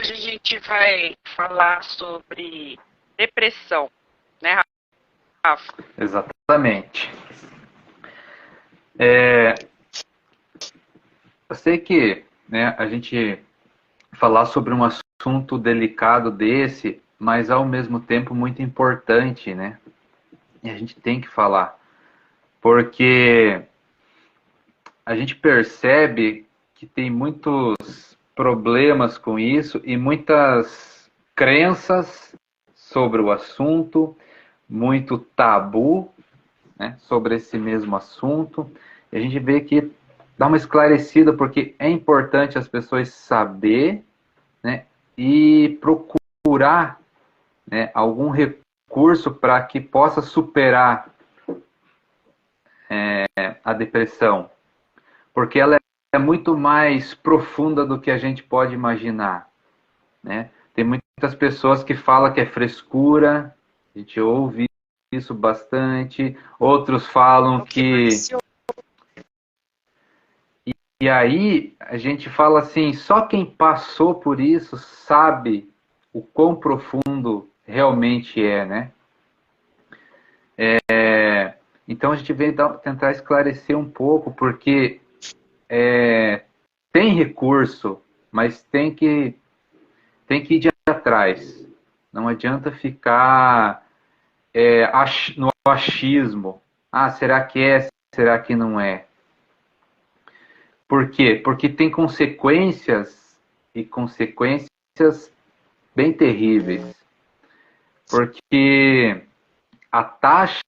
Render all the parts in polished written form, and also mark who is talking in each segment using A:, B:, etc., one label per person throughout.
A: hoje a gente vai falar sobre depressão, né, Rafa?
B: Exatamente. Eu sei que, né, a gente falar sobre um assunto delicado desse, mas ao mesmo tempo muito importante, né? E a gente tem que falar, porque a gente percebe que tem muitos problemas com isso e muitas crenças sobre o assunto, muito tabu, né, sobre esse mesmo assunto. E a gente vê que dá uma esclarecida, porque é importante as pessoas saber, né, e procurar, né, algum recurso para que possa superar a depressão, porque ela é muito mais profunda do que a gente pode imaginar, né? Tem muitas pessoas que falam que é frescura, a gente ouve isso bastante, outros falam que... E aí a gente fala assim, só quem passou por isso sabe o quão profundo realmente é, né? Então a gente vem tentar esclarecer um pouco, porque tem recurso, mas tem que ir atrás. Não adianta ficar no achismo. Ah, será que é? Será que não é? Por quê? Porque tem consequências, e consequências bem terríveis. Porque a taxa,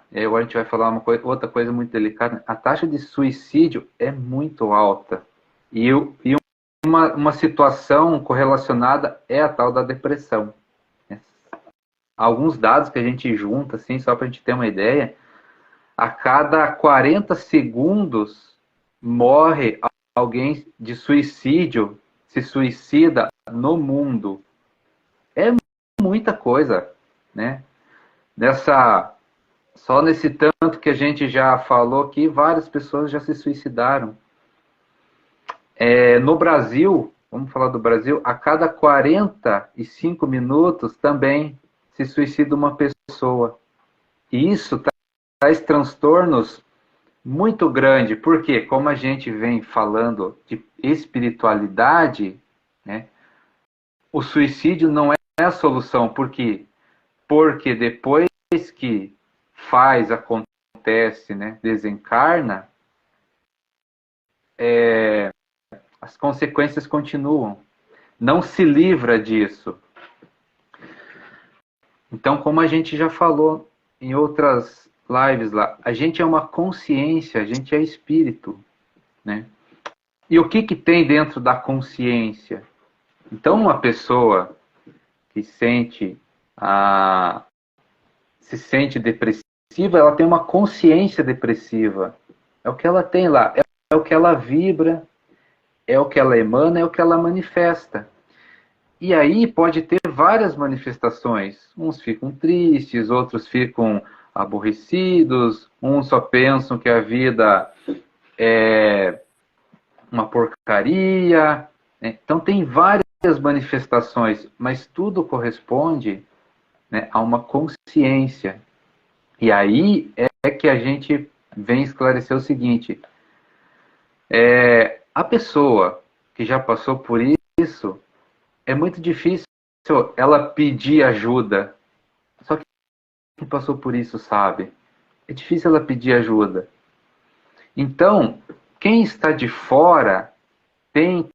B: e agora a gente vai falar outra coisa muito delicada, a taxa de suicídio é muito alta. E uma situação correlacionada é a tal da depressão. Alguns dados que a gente junta, assim, só para a gente ter uma ideia, a cada 40 segundos morre alguém de suicídio, se suicida no mundo. É muita coisa, né? Só nesse tanto que a gente já falou aqui, várias pessoas já se suicidaram. No Brasil, vamos falar do Brasil, a cada 45 minutos também se suicida uma pessoa. E isso traz transtornos muito grandes, porque como a gente vem falando de espiritualidade, né, o suicídio não é a solução, porque depois que acontece, né, desencarna, as consequências continuam. Não se livra disso. Então, como a gente já falou em outras lives lá, a gente é uma consciência, a gente é espírito, né? E o que tem dentro da consciência? Então, uma pessoa que se sente depressiva, ela tem uma consciência depressiva. É o que ela tem lá, é o que ela vibra, é o que ela emana, é o que ela manifesta. E aí pode ter várias manifestações. Uns ficam tristes, outros ficam aborrecidos, uns só pensam que a vida é uma porcaria. Né? Então tem várias manifestações, mas tudo corresponde, né, a uma consciência. E aí é que a gente vem esclarecer o seguinte: a pessoa que já passou por isso, é muito difícil ela pedir ajuda. Só que quem passou por isso sabe. É difícil ela pedir ajuda. Então, quem está de fora tem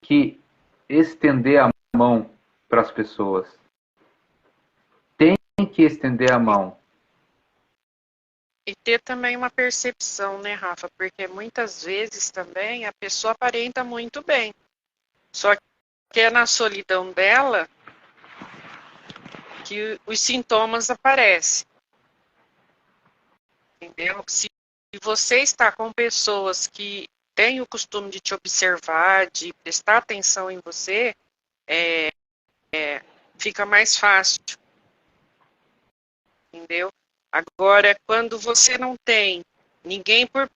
B: que estender a mão para as pessoas. Tem que estender a mão.
A: E ter também uma percepção, né, Rafa? Porque muitas vezes também a pessoa aparenta muito bem. Só que é na solidão dela que os sintomas aparecem. Entendeu? Se você está com pessoas que têm o costume de te observar, de prestar atenção em você, fica mais fácil, entendeu? Agora, quando você não tem ninguém por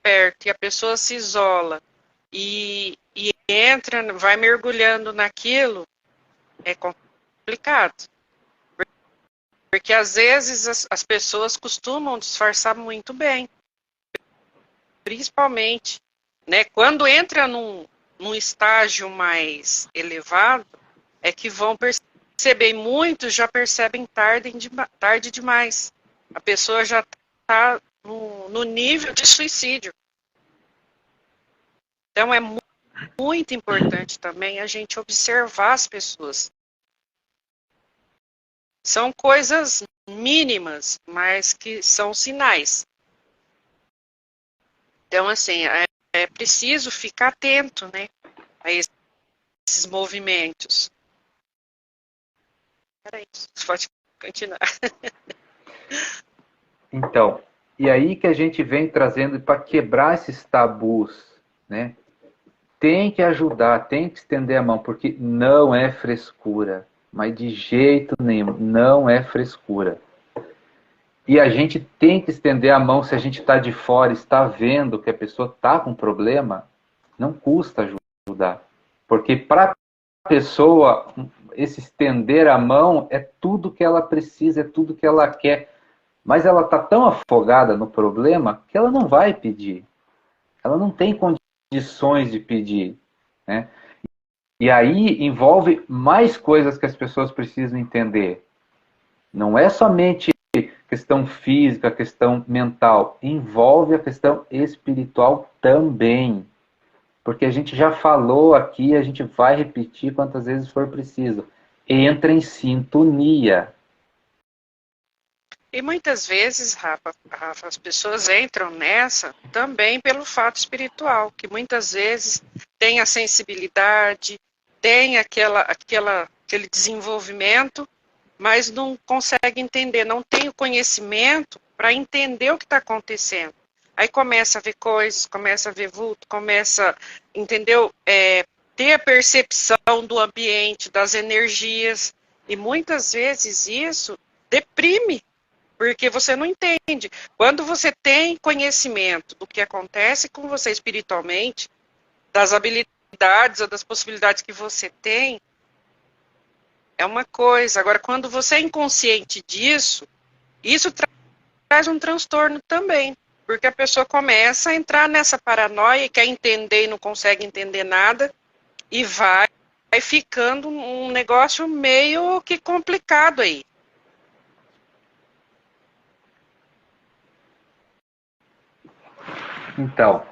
A: perto e a pessoa se isola e e entra, vai mergulhando naquilo, é complicado. Porque às vezes as pessoas costumam disfarçar muito bem. Principalmente, né? Quando entra num estágio mais elevado, é que vão perceber, muitos já percebem tarde demais. A pessoa já está no nível de suicídio. Então é muito importante também a gente observar as pessoas. São coisas mínimas, mas que são sinais. Então, assim, é preciso ficar atento, né, a esses movimentos. Era isso, pode continuar.
B: Então, e aí que a gente vem trazendo para quebrar esses tabus, né? Tem que ajudar, tem que estender a mão, porque não é frescura, mas de jeito nenhum, não é frescura. E a gente tem que estender a mão se a gente está de fora, está vendo que a pessoa está com problema, não custa ajudar. Porque para a pessoa, esse estender a mão é tudo que ela precisa, é tudo que ela quer. Mas ela está tão afogada no problema que ela não vai pedir. Ela não tem condições de pedir. Né? E aí envolve mais coisas que as pessoas precisam entender. Não é somente questão física, questão mental. Envolve a questão espiritual também. Porque a gente já falou aqui, a gente vai repetir quantas vezes for preciso. Entra em sintonia.
A: E muitas vezes, Rafa, as pessoas entram nessa também pelo fato espiritual, que muitas vezes tem a sensibilidade, tem aquele desenvolvimento, mas não consegue entender, não tem o conhecimento para entender o que está acontecendo. Aí começa a ver coisas, começa a ver vulto, começa, entendeu? Ter a percepção do ambiente, das energias, e muitas vezes isso deprime, porque você não entende. Quando você tem conhecimento do que acontece com você espiritualmente, das habilidades ou das possibilidades que você tem, é uma coisa. Agora, quando você é inconsciente disso, isso traz um transtorno também. Porque a pessoa começa a entrar nessa paranoia, quer entender e não consegue entender nada, e vai ficando um negócio meio que complicado aí.
B: Então,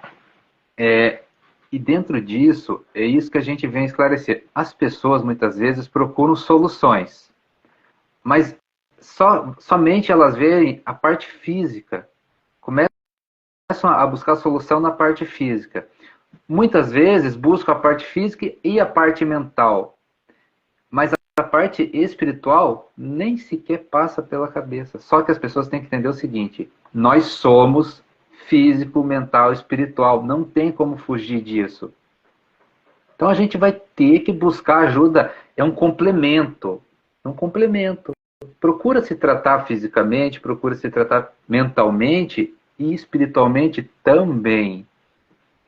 B: e dentro disso, é isso que a gente vem esclarecer. As pessoas muitas vezes procuram soluções, mas somente elas veem a parte física, começam a buscar solução na parte física. Muitas vezes buscam a parte física e a parte mental, mas a parte espiritual nem sequer passa pela cabeça. Só que as pessoas têm que entender o seguinte: nós somos físico, mental, espiritual. Não tem como fugir disso. Então a gente vai ter que buscar ajuda. É um complemento. É um complemento. Procura se tratar fisicamente, procura se tratar mentalmente e espiritualmente também.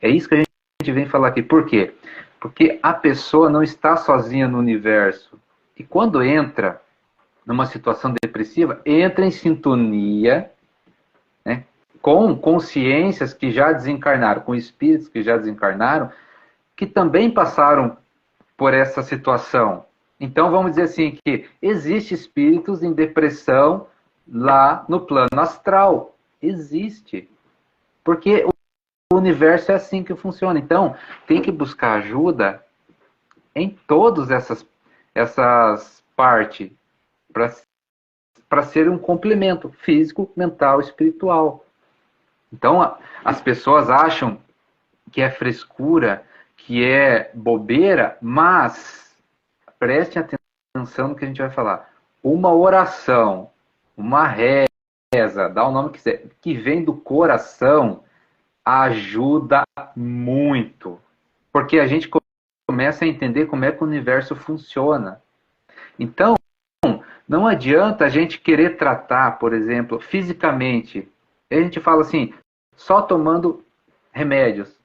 B: É isso que a gente vem falar aqui. Por quê? Porque a pessoa não está sozinha no universo. E quando entra numa situação depressiva, entra em sintonia, né, com consciências que já desencarnaram, com espíritos que já desencarnaram, que também passaram por essa situação. Então vamos dizer assim que existe espíritos em depressão lá no plano astral. Existe. Porque o universo é assim que funciona. Então tem que buscar ajuda em todas essas partes para ser um complemento físico, mental, espiritual. Então as pessoas acham que é frescura, que é bobeira, mas prestem atenção no que a gente vai falar. Uma oração, uma reza, dá o nome que quiser, que vem do coração, ajuda muito. Porque a gente começa a entender como é que o universo funciona. Então, não adianta a gente querer tratar, por exemplo, fisicamente. A gente fala assim, só tomando remédios.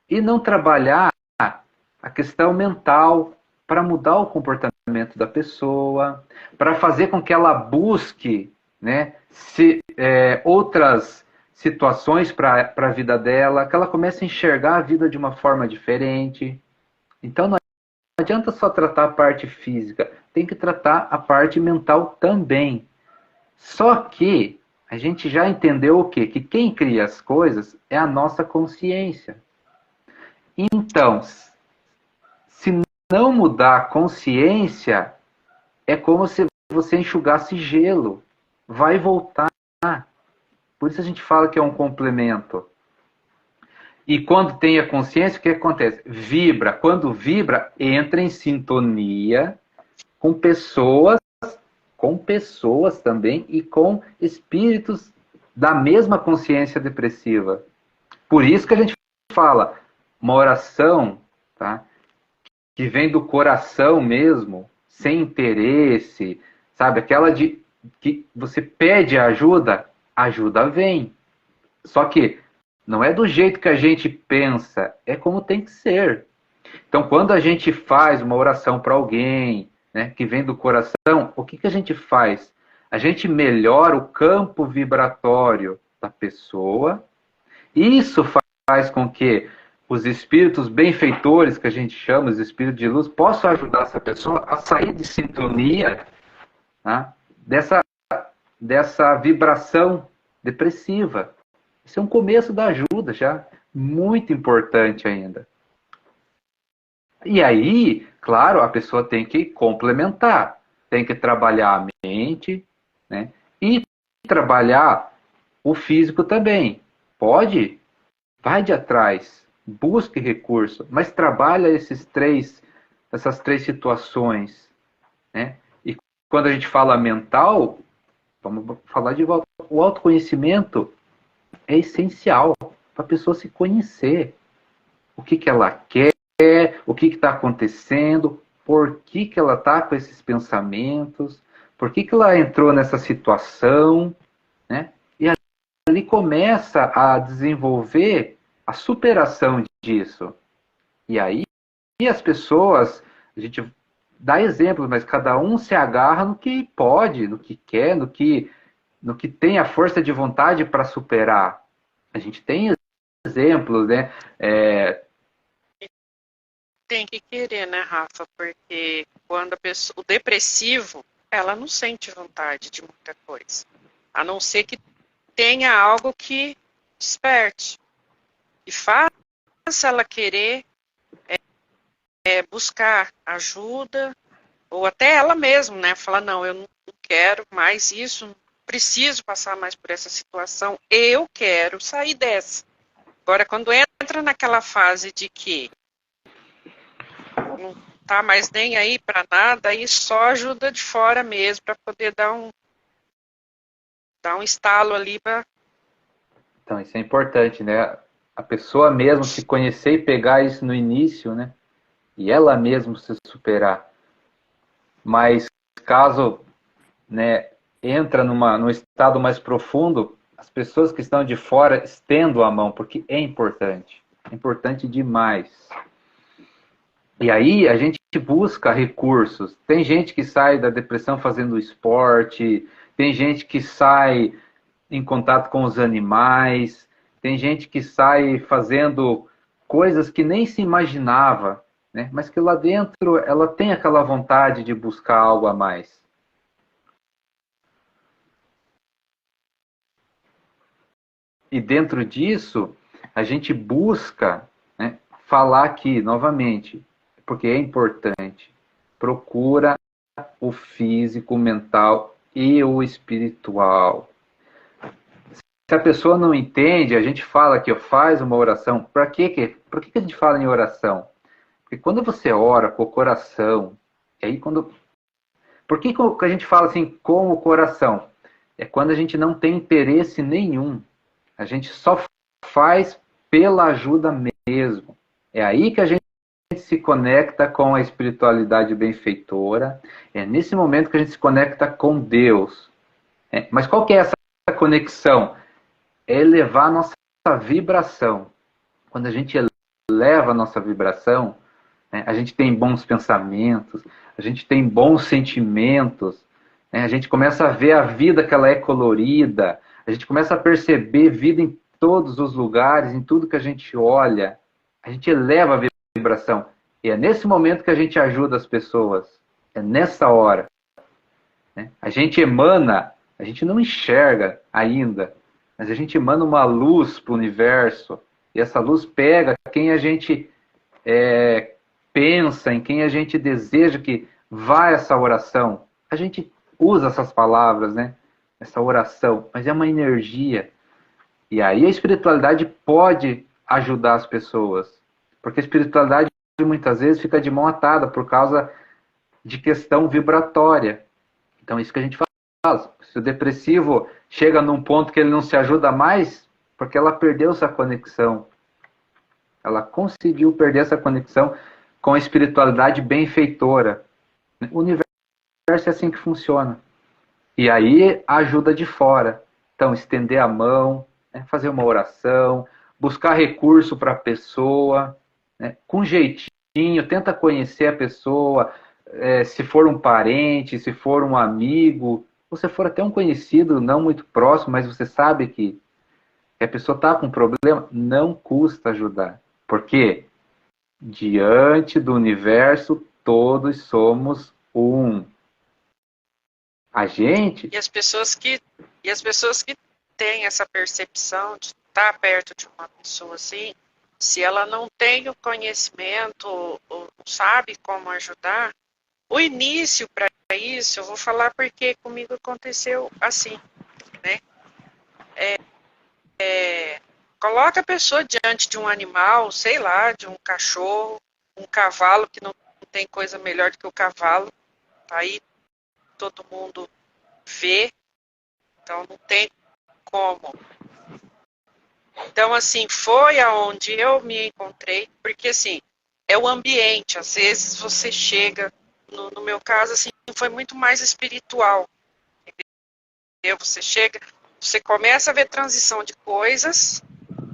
B: E não trabalhar a questão mental, para mudar o comportamento da pessoa, para fazer com que ela busque, né, outras situações para a vida dela, que ela comece a enxergar a vida de uma forma diferente. Então não adianta só tratar a parte física, tem que tratar a parte mental também. Só que a gente já entendeu o quê? Que quem cria as coisas é a nossa consciência. Então, se não mudar a consciência, é como se você enxugasse gelo. Vai voltar. Por isso a gente fala que é um complemento. E quando tem a consciência, o que acontece? Vibra. Quando vibra, entra em sintonia com pessoas também e com espíritos da mesma consciência depressiva. Por isso que a gente fala, uma oração, tá, que vem do coração mesmo, sem interesse, sabe? Aquela de que você pede ajuda, ajuda vem. Só que não é do jeito que a gente pensa, é como tem que ser. Então, quando a gente faz uma oração para alguém, né, que vem do coração, o que a gente faz? A gente melhora o campo vibratório da pessoa. Isso faz com que os espíritos benfeitores, que a gente chama, os espíritos de luz, possam ajudar essa pessoa a sair de sintonia, tá, dessa vibração depressiva. Isso é um começo da ajuda já, muito importante ainda. E aí, claro, a pessoa tem que complementar, tem que trabalhar a mente, né? E trabalhar o físico também. Pode? Vai de atrás, busque recurso, mas trabalha essas três situações, né? E quando a gente fala mental, vamos falar de volta. O autoconhecimento é essencial para a pessoa se conhecer. O que ela quer, o que está acontecendo, por que ela está com esses pensamentos, por que ela entrou nessa situação, né? E ali começa a desenvolver a superação disso. E aí as pessoas, a gente dá exemplos, mas cada um se agarra no que pode, no que quer, no que tem a força de vontade para superar. A gente tem exemplos, né?
A: Tem que querer, né, Rafa? Porque quando o depressivo, ela não sente vontade de muita coisa. A não ser que tenha algo que desperte. E faça ela querer buscar ajuda, ou até ela mesma, né? Falar, não, eu não quero mais isso, não preciso passar mais por essa situação, eu quero sair dessa. Agora, quando entra naquela fase de que não tá mais nem aí para nada, aí só ajuda de fora mesmo, para poder dar um estalo ali para...
B: Então, isso é importante, né? A pessoa mesmo se conhecer e pegar isso no início, né? E ela mesma se superar. Mas caso, né, entra num estado mais profundo, as pessoas que estão de fora estendam a mão, porque é importante. É importante demais. E aí a gente busca recursos. Tem gente que sai da depressão fazendo esporte, tem gente que sai em contato com os animais, tem gente que sai fazendo coisas que nem se imaginava, né? Mas que lá dentro ela tem aquela vontade de buscar algo a mais. E dentro disso, a gente busca, né, falar aqui novamente, porque é importante, procura o físico, o mental e o espiritual. Se a pessoa não entende, a gente fala que faz uma oração. Por que a gente fala em oração? Porque quando você ora com o coração, e aí por que a gente fala assim com o coração? É quando a gente não tem interesse nenhum. A gente só faz pela ajuda mesmo. É aí que a gente se conecta com a espiritualidade benfeitora. É nesse momento que a gente se conecta com Deus. Mas qual que é essa conexão? É elevar a nossa vibração. Quando a gente eleva a nossa vibração, né? A gente tem bons pensamentos, a gente tem bons sentimentos, né? A gente começa a ver a vida que ela é colorida, a gente começa a perceber vida em todos os lugares, em tudo que a gente olha, a gente eleva a vibração. E é nesse momento que a gente ajuda as pessoas, é nessa hora, né? A gente emana, a gente não enxerga ainda, mas a gente emana uma luz para o universo, e essa luz pega quem a gente pensa, em quem a gente deseja que vá essa oração. A gente usa essas palavras, né? Essa oração, mas é uma energia. E aí a espiritualidade pode ajudar as pessoas, porque a espiritualidade muitas vezes fica de mão atada por causa de questão vibratória. Então, isso que a gente faz. Se o depressivo chega num ponto que ele não se ajuda mais, porque ela perdeu essa conexão. Ela conseguiu perder essa conexão com a espiritualidade benfeitora. O universo é assim que funciona. E aí, a ajuda de fora. Então, estender a mão, né, fazer uma oração, buscar recurso para a pessoa, né, com jeitinho, tenta conhecer a pessoa, se for um parente, se for um amigo, ou se for até um conhecido, não muito próximo, mas você sabe que a pessoa está com um problema, não custa ajudar. Porque diante do universo, todos somos um. A gente...
A: E as pessoas que têm essa percepção de estar perto de uma pessoa assim, se ela não tem o conhecimento ou não sabe como ajudar, o início para isso, eu vou falar porque comigo aconteceu assim, né? Coloca a pessoa diante de um animal, sei lá, de um cachorro, um cavalo, que não tem coisa melhor do que o cavalo, tá aí todo mundo vê, então não tem como. Então, assim, foi aonde eu me encontrei, porque, assim, é o ambiente, às vezes você chega, no meu caso, assim, foi muito mais espiritual, entendeu? Você chega, você começa a ver transição de coisas,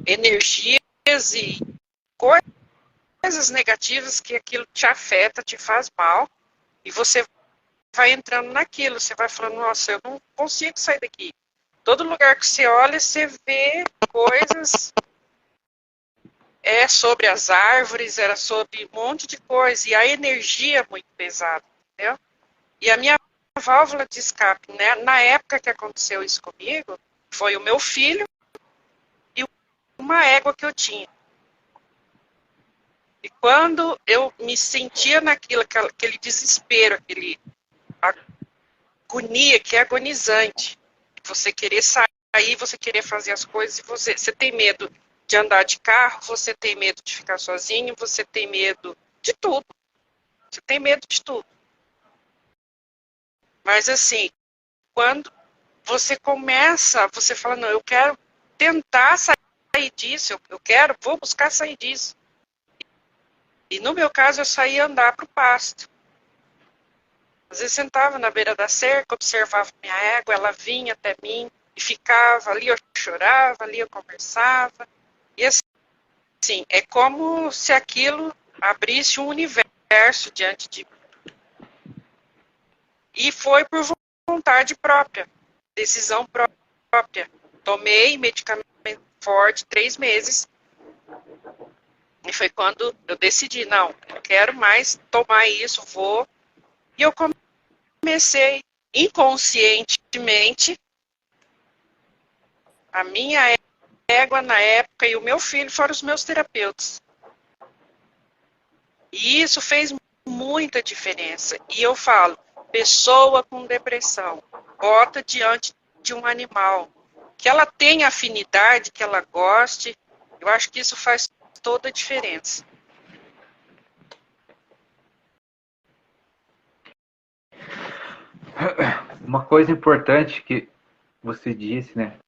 A: energias e coisas negativas que aquilo te afeta, te faz mal, e você vai entrando naquilo, você vai falando, nossa, eu não consigo sair daqui. Todo lugar que você olha, você vê coisas, sobre as árvores, era sobre um monte de coisa, e a energia é muito pesada, entendeu? E a minha válvula de escape, né, na época que aconteceu isso comigo, foi o meu filho e uma égua que eu tinha. E quando eu me sentia naquilo, aquele desespero, aquele agonia, que é agonizante, você querer sair, você querer fazer as coisas, e você tem medo de andar de carro, você tem medo de ficar sozinho, você tem medo de tudo. Você tem medo de tudo. Mas assim, quando você começa, você fala, não, eu quero tentar sair disso, vou buscar sair disso. E no meu caso, eu saía andar para o pasto. Às vezes sentava na beira da cerca, observava minha égua, ela vinha até mim e ficava ali, eu chorava, ali eu conversava. E assim, é como se aquilo abrisse um universo diante de mim. E foi por vontade própria, decisão própria. Tomei medicamento forte 3 meses. E foi quando eu decidi, não, não quero mais tomar isso, vou. E eu comecei inconscientemente, a minha égua na época e o meu filho foram os meus terapeutas. E isso fez muita diferença. E eu falo, pessoa com depressão, bota diante de um animal, que ela tenha afinidade, que ela goste, eu acho que isso faz toda a diferença.
B: Uma coisa importante que você disse, né?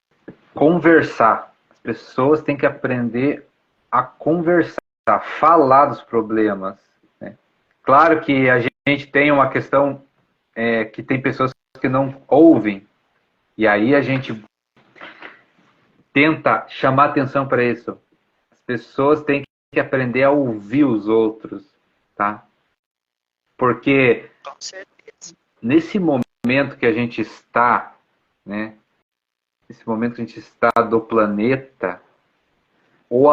B: Conversar. As pessoas têm que aprender a conversar, a falar dos problemas, né? Claro que a gente tem uma questão que tem pessoas que não ouvem, e aí a gente tenta chamar atenção para isso. As pessoas têm que aprender a ouvir os outros. tá? Porque
A: Com certeza.
B: nesse momento que a gente está, né? Nesse momento que a gente está do planeta, o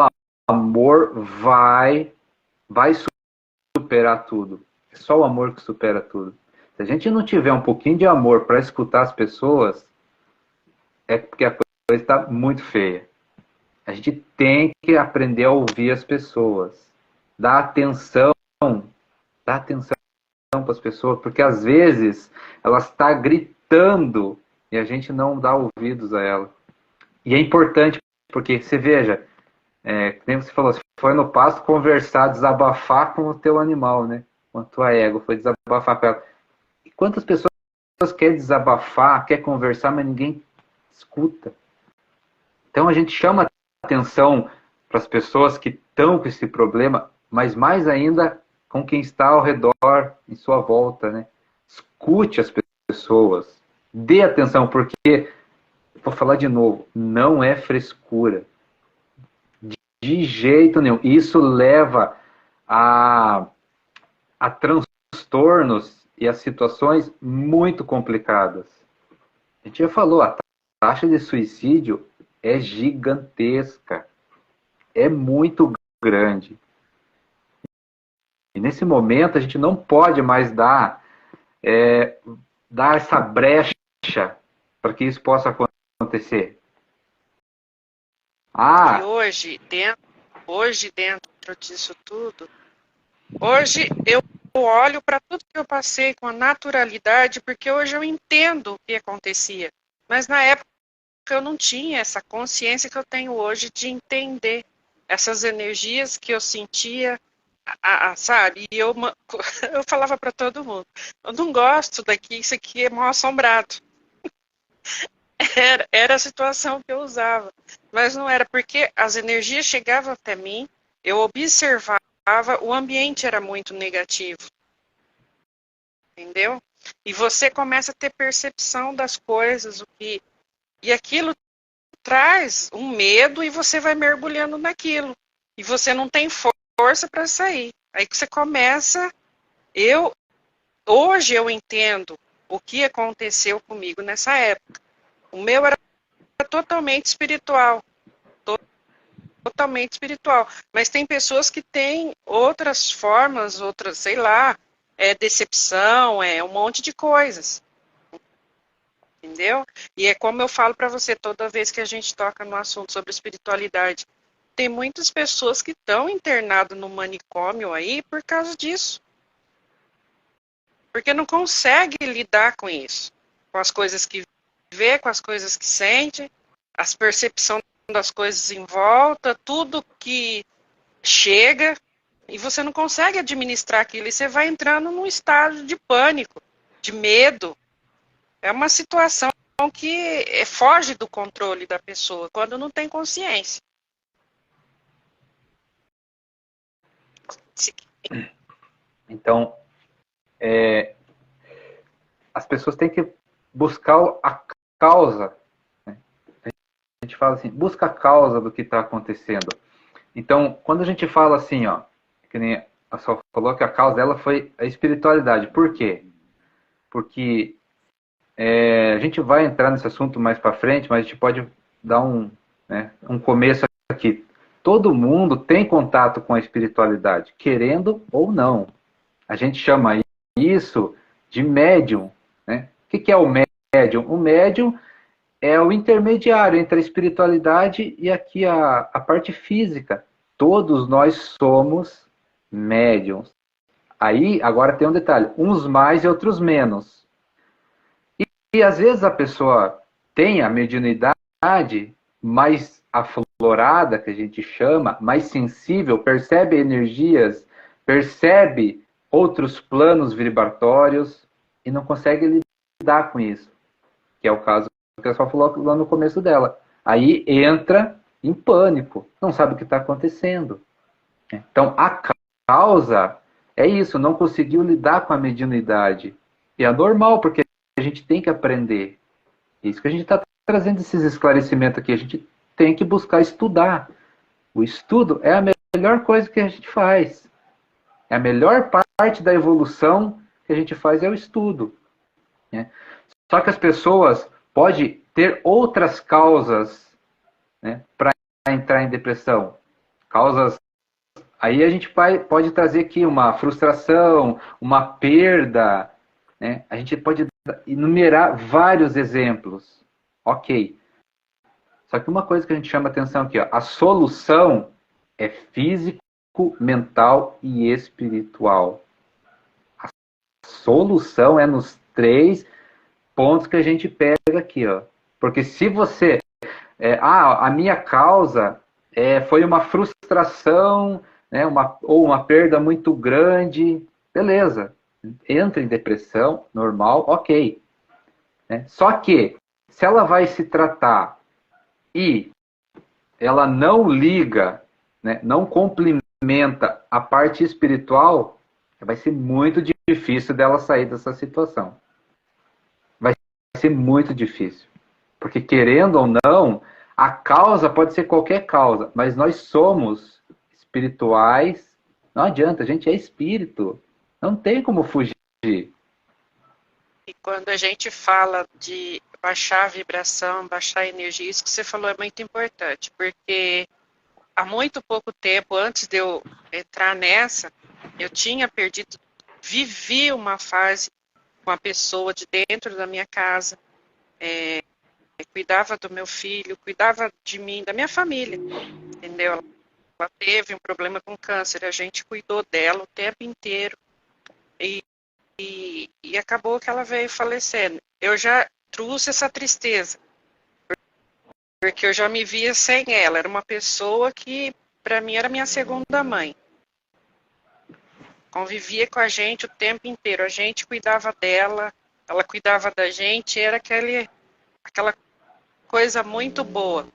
B: amor vai superar tudo. É só o amor que supera tudo. Se a gente não tiver um pouquinho de amor para escutar as pessoas, é porque a coisa está muito feia. A gente tem que aprender a ouvir as pessoas, dar atenção para as pessoas, porque às vezes ela está gritando e a gente não dá ouvidos a ela. E é importante porque você veja, como você falou, você foi no pasto conversar, desabafar com o teu animal, né? Com a tua égua, foi desabafar com ela. E quantas pessoas querem desabafar, quer conversar, mas ninguém escuta? Então a gente chama atenção para as pessoas que estão com esse problema, mas mais ainda com quem está ao redor, em sua volta, né? Escute as pessoas, dê atenção, porque, vou falar de novo, não é frescura. De jeito nenhum. Isso leva a transtornos e a situações muito complicadas. A gente já falou, a taxa de suicídio é gigantesca. É muito grande. E nesse momento a gente não pode mais dar essa brecha para que isso possa acontecer.
A: E hoje, dentro disso tudo, hoje eu olho para tudo que eu passei com a naturalidade, porque hoje eu entendo o que acontecia. Mas na época eu não tinha essa consciência que eu tenho hoje de entender essas energias que eu sentia, sabe? E eu falava para todo mundo, eu não gosto daqui, isso aqui é mal assombrado. Era a situação que eu usava. Mas não era, porque as energias chegavam até mim, eu observava, o ambiente era muito negativo. Entendeu? E você começa a ter percepção das coisas, e aquilo traz um medo e você vai mergulhando naquilo. E você não tem força para sair. Aí que você começa. Hoje eu entendo o que aconteceu comigo nessa época. O meu era totalmente espiritual. Totalmente espiritual. Mas tem pessoas que têm outras formas, outras, sei lá, decepção, um monte de coisas. Entendeu? E é como eu falo para você toda vez que a gente toca no assunto sobre espiritualidade. Tem muitas pessoas que estão internadas no manicômio aí por causa disso. Porque não consegue lidar com isso. Com as coisas que vê, com as coisas que sente, as percepções das coisas em volta, tudo que chega, e você não consegue administrar aquilo. E você vai entrando num estado de pânico, de medo. É uma situação que foge do controle da pessoa, quando não tem consciência.
B: Então, as pessoas têm que buscar a causa. Né? A gente fala assim, busca a causa do que está acontecendo. Então, quando a gente fala assim, ó, que nem a Sol falou que a causa dela foi a espiritualidade. Por quê? Porque a gente vai entrar nesse assunto mais para frente, mas a gente pode dar um começo aqui. Todo mundo tem contato com a espiritualidade, querendo ou não. A gente chama isso de médium. Né? O que é o médium? O médium é o intermediário entre a espiritualidade e aqui a parte física. Todos nós somos médiums. Aí, agora tem um detalhe, uns mais e outros menos. E às vezes a pessoa tem a mediunidade mais aflorada, que a gente chama, mais sensível, percebe energias, percebe outros planos vibratórios e não consegue lidar com isso. Que é o caso que a pessoa falou lá no começo dela. Aí entra em pânico, não sabe o que está acontecendo. Então a causa é isso, não conseguiu lidar com a mediunidade. E é normal, porque a gente tem que aprender. É isso que a gente está trazendo esses esclarecimentos aqui. A gente tem que buscar estudar. O estudo é a melhor coisa que a gente faz. É a melhor parte da evolução que a gente faz é o estudo, né? Só que as pessoas podem ter outras causas, né, para entrar em depressão. Causas. Aí a gente pode trazer aqui uma frustração, uma perda, né? A gente pode enumerar vários exemplos. Ok. Só que uma coisa que a gente chama atenção aqui, ó, a solução é físico, mental e espiritual. A solução é nos 3 pontos que a gente pega aqui, ó. Porque se você... a minha causa foi uma frustração, né, ou uma perda muito grande, beleza. Entra em depressão, normal, ok. Né? Só que, se ela vai se tratar e ela não liga, né, não complementa a parte espiritual, vai ser muito difícil dela sair dessa situação. Vai ser muito difícil. Porque, querendo ou não, a causa pode ser qualquer causa, mas nós somos espirituais. Não adianta, a gente é espírito. Não tem como fugir.
A: E quando a gente fala de baixar a vibração, baixar a energia, isso que você falou é muito importante, porque há muito pouco tempo, antes de eu entrar nessa, eu tinha perdido, vivi uma fase com a pessoa de dentro da minha casa, cuidava do meu filho, cuidava de mim, da minha família, entendeu? Ela teve um problema com câncer, a gente cuidou dela o tempo inteiro e acabou que ela veio falecendo. Eu já trouxe essa tristeza, porque eu já me via sem ela. Era uma pessoa que, para mim, era minha segunda mãe. Convivia com a gente o tempo inteiro. A gente cuidava dela, ela cuidava da gente. Era aquela coisa muito boa.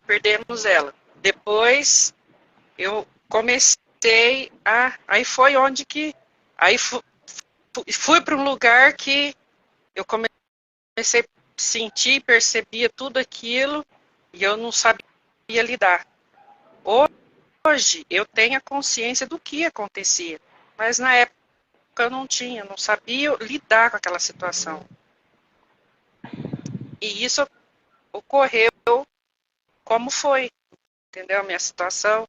A: Perdemos ela. Depois, eu comecei a... Aí foi onde que... Aí fui para um lugar que eu comecei a sentir, percebia tudo aquilo e eu não sabia lidar. Hoje eu tenho a consciência do que acontecia, mas na época eu não tinha, não sabia lidar com aquela situação. E isso ocorreu como foi, entendeu? A minha situação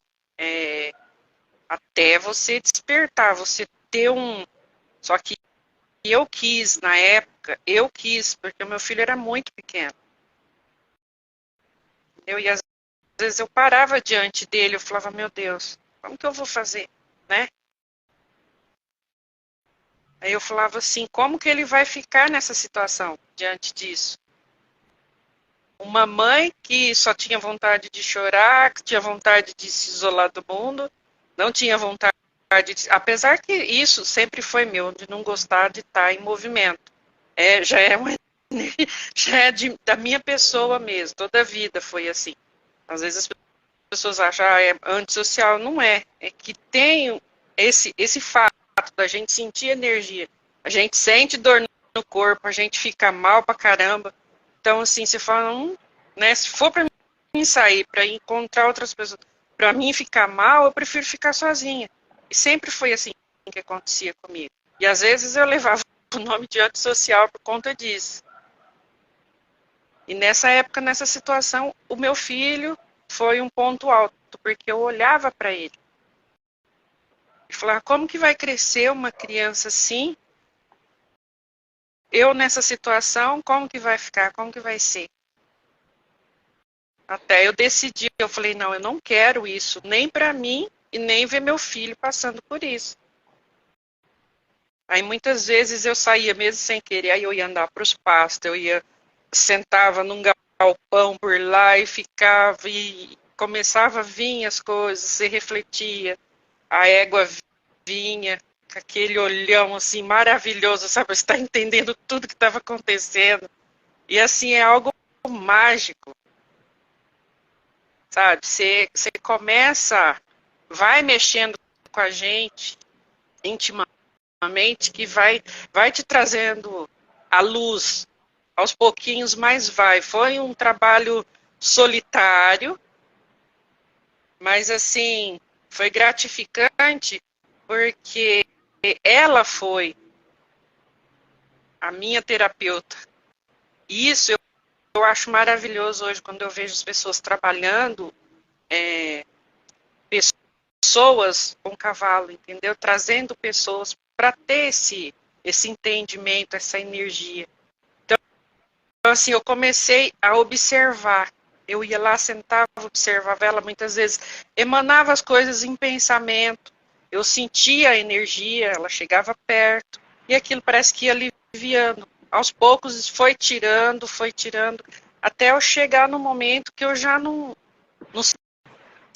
A: até você despertar, você ter um... Só que eu quis, na época, porque o meu filho era muito pequeno. E às vezes eu parava diante dele, eu falava, meu Deus, como que eu vou fazer, né? Aí eu falava assim, como que ele vai ficar nessa situação, diante disso? Uma mãe que só tinha vontade de chorar, que tinha vontade de se isolar do mundo, não tinha vontade de... Apesar que isso sempre foi meu, de não gostar de estar em movimento. Já é da minha pessoa mesmo, toda a vida foi assim. Às vezes as pessoas acham, é antissocial. Não é. É que tem esse fato da gente sentir energia. A gente sente dor no corpo, a gente fica mal pra caramba. Então, assim, você fala, né, se for pra mim sair, pra encontrar outras pessoas, pra mim ficar mal, eu prefiro ficar sozinha. E sempre foi assim que acontecia comigo. E às vezes eu levava o nome de antissocial por conta disso. E nessa época, nessa situação, o meu filho foi um ponto alto, porque eu olhava para ele e falava, como que vai crescer uma criança assim? Eu nessa situação, como que vai ficar? Como que vai ser? Até eu decidi, eu falei, não, eu não quero isso, nem para mim e nem ver meu filho passando por isso. Aí muitas vezes eu saía mesmo sem querer, aí eu ia andar para os pastos, sentava num galpão por lá e ficava e começava a vir as coisas, você refletia, a égua vinha com aquele olhão assim maravilhoso, sabe, você está entendendo tudo que estava acontecendo, e assim é algo mágico, sabe, você começa, vai mexendo com a gente intimamente, que vai te trazendo a luz aos pouquinhos, mas vai. Foi um trabalho solitário, mas assim, foi gratificante, porque ela foi a minha terapeuta. E isso eu acho maravilhoso hoje, quando eu vejo as pessoas trabalhando, pessoas com cavalo, entendeu? Trazendo pessoas para ter esse entendimento, essa energia. Então, assim, eu comecei a observar. Eu ia lá, sentava, observava ela, muitas vezes emanava as coisas em pensamento. Eu sentia a energia, ela chegava perto, e aquilo parece que ia aliviando. Aos poucos foi tirando, até eu chegar no momento que eu já não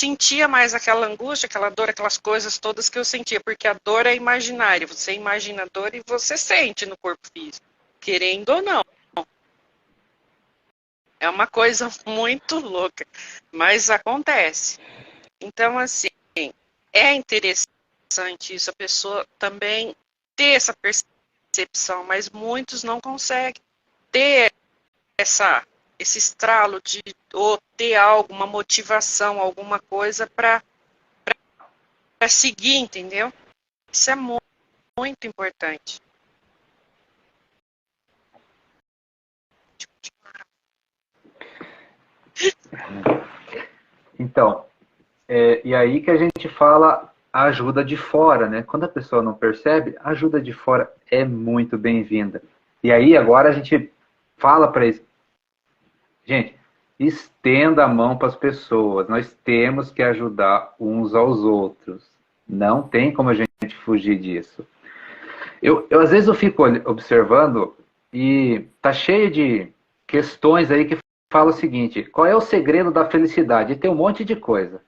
A: sentia mais aquela angústia, aquela dor, aquelas coisas todas que eu sentia, porque a dor é imaginária. Você imagina a dor e você sente no corpo físico, querendo ou não. É uma coisa muito louca, mas acontece. Então, assim, é interessante isso, a pessoa também ter essa percepção, mas muitos não conseguem ter esse estralo de ou ter algo, uma motivação, alguma coisa para seguir, entendeu? Isso é muito, muito importante.
B: Então, e aí que a gente fala a ajuda de fora, né? Quando a pessoa não percebe, a ajuda de fora é muito bem-vinda. E aí agora a gente fala para eles, gente, estenda a mão para as pessoas. Nós temos que ajudar uns aos outros. Não tem como a gente fugir disso. Eu às vezes eu fico observando e tá cheio de questões aí que fala o seguinte: qual é o segredo da felicidade? E tem um monte de coisa.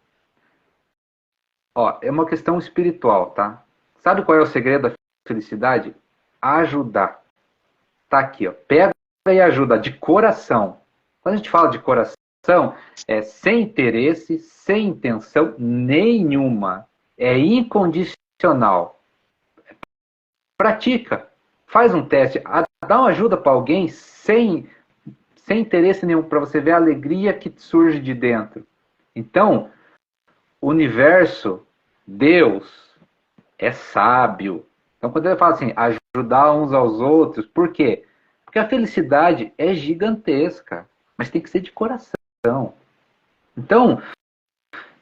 B: Ó, é uma questão espiritual, tá? Sabe qual é o segredo da felicidade? Ajudar. Tá aqui, ó. Pega e ajuda de coração. Quando a gente fala de coração, é sem interesse, sem intenção nenhuma. É incondicional. Pratica. Faz um teste. Dá uma ajuda para alguém sem interesse nenhum, para você ver a alegria que surge de dentro. Então, o universo, Deus, é sábio. Então, quando ele fala assim, ajudar uns aos outros, por quê? Porque a felicidade é gigantesca, mas tem que ser de coração. Então,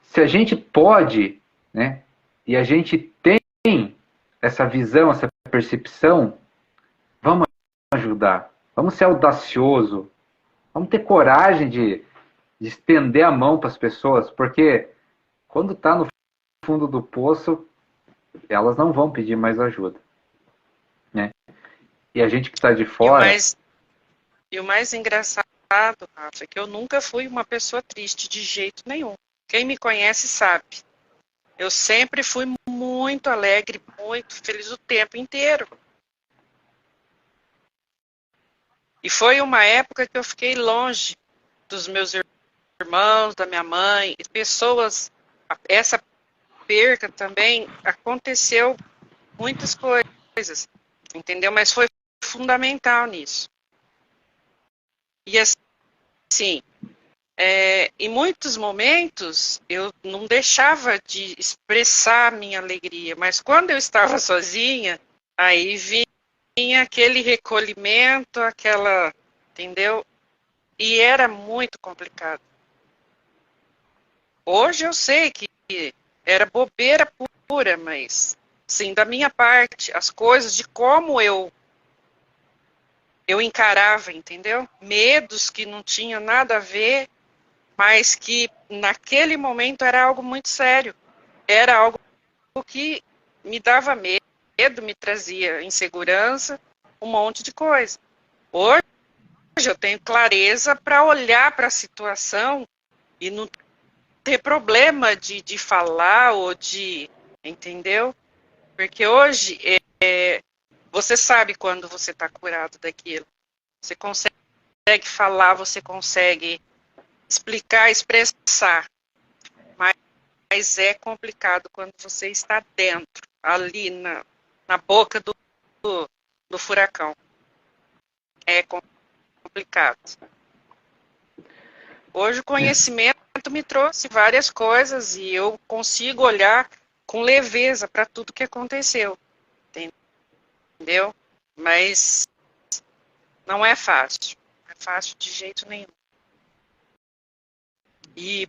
B: se a gente pode, né, e a gente tem essa visão, essa percepção, vamos ajudar. Vamos ser audacioso. Vamos ter coragem de estender a mão para as pessoas, porque quando está no fundo do poço, elas não vão pedir mais ajuda, né? E a gente que está de fora...
A: E o mais engraçado, Rafa, é que eu nunca fui uma pessoa triste de jeito nenhum. Quem me conhece sabe. Eu sempre fui muito alegre, muito feliz o tempo inteiro. E foi uma época que eu fiquei longe dos meus irmãos, da minha mãe, pessoas. Essa perca também aconteceu muitas coisas, entendeu? Mas foi fundamental nisso. E assim, em muitos momentos eu não deixava de expressar minha alegria, mas quando eu estava sozinha, aí vinha aquele recolhimento, entendeu? E era muito complicado. Hoje eu sei que era bobeira pura, mas sim, da minha parte, as coisas de como eu encarava, entendeu? Medos que não tinham nada a ver, mas que naquele momento era algo muito sério. Era algo que me dava medo, me trazia insegurança, um monte de coisa. Hoje eu tenho clareza para olhar para a situação e não ter problema de falar ou de, entendeu? Porque hoje você sabe quando você está curado daquilo. Você consegue falar, você consegue explicar, expressar. Mas é complicado quando você está dentro, ali na boca do furacão. É complicado. Hoje o conhecimento me trouxe várias coisas e eu consigo olhar com leveza para tudo que aconteceu, entendeu? Mas não é fácil, não é fácil de jeito nenhum. E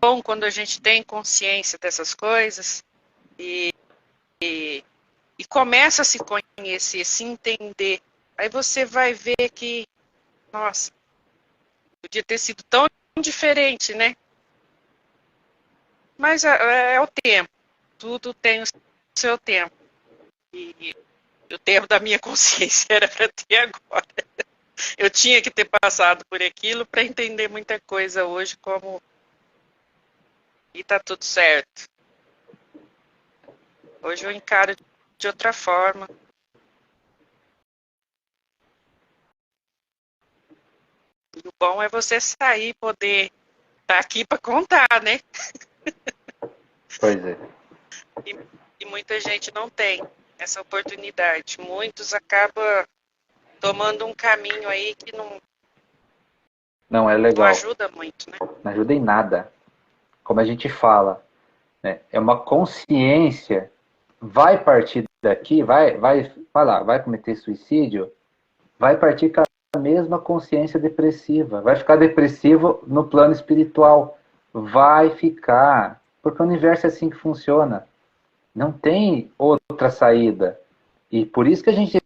A: bom quando a gente tem consciência dessas coisas e começa a se conhecer, se entender, aí você vai ver que, nossa, podia ter sido tão diferente, né? Mas é o tempo, tudo tem o seu tempo. E o tempo da minha consciência era para ter agora. Eu tinha que ter passado por aquilo para entender muita coisa hoje como e tá tudo certo. Hoje eu encaro de outra forma. E o bom é você sair e poder estar aqui para contar, né?
B: Pois é.
A: E muita gente não tem essa oportunidade. Muitos acabam tomando um caminho aí que
B: Não é
A: não
B: legal.
A: ajuda muito, né?
B: Não ajuda em nada. Como a gente fala, né? É uma consciência. Vai partir daqui, vai lá, vai cometer suicídio, vai partir com a mesma consciência depressiva. Vai ficar depressivo no plano espiritual. Vai ficar. Porque o universo é assim que funciona. Não tem outra saída. E por isso que a gente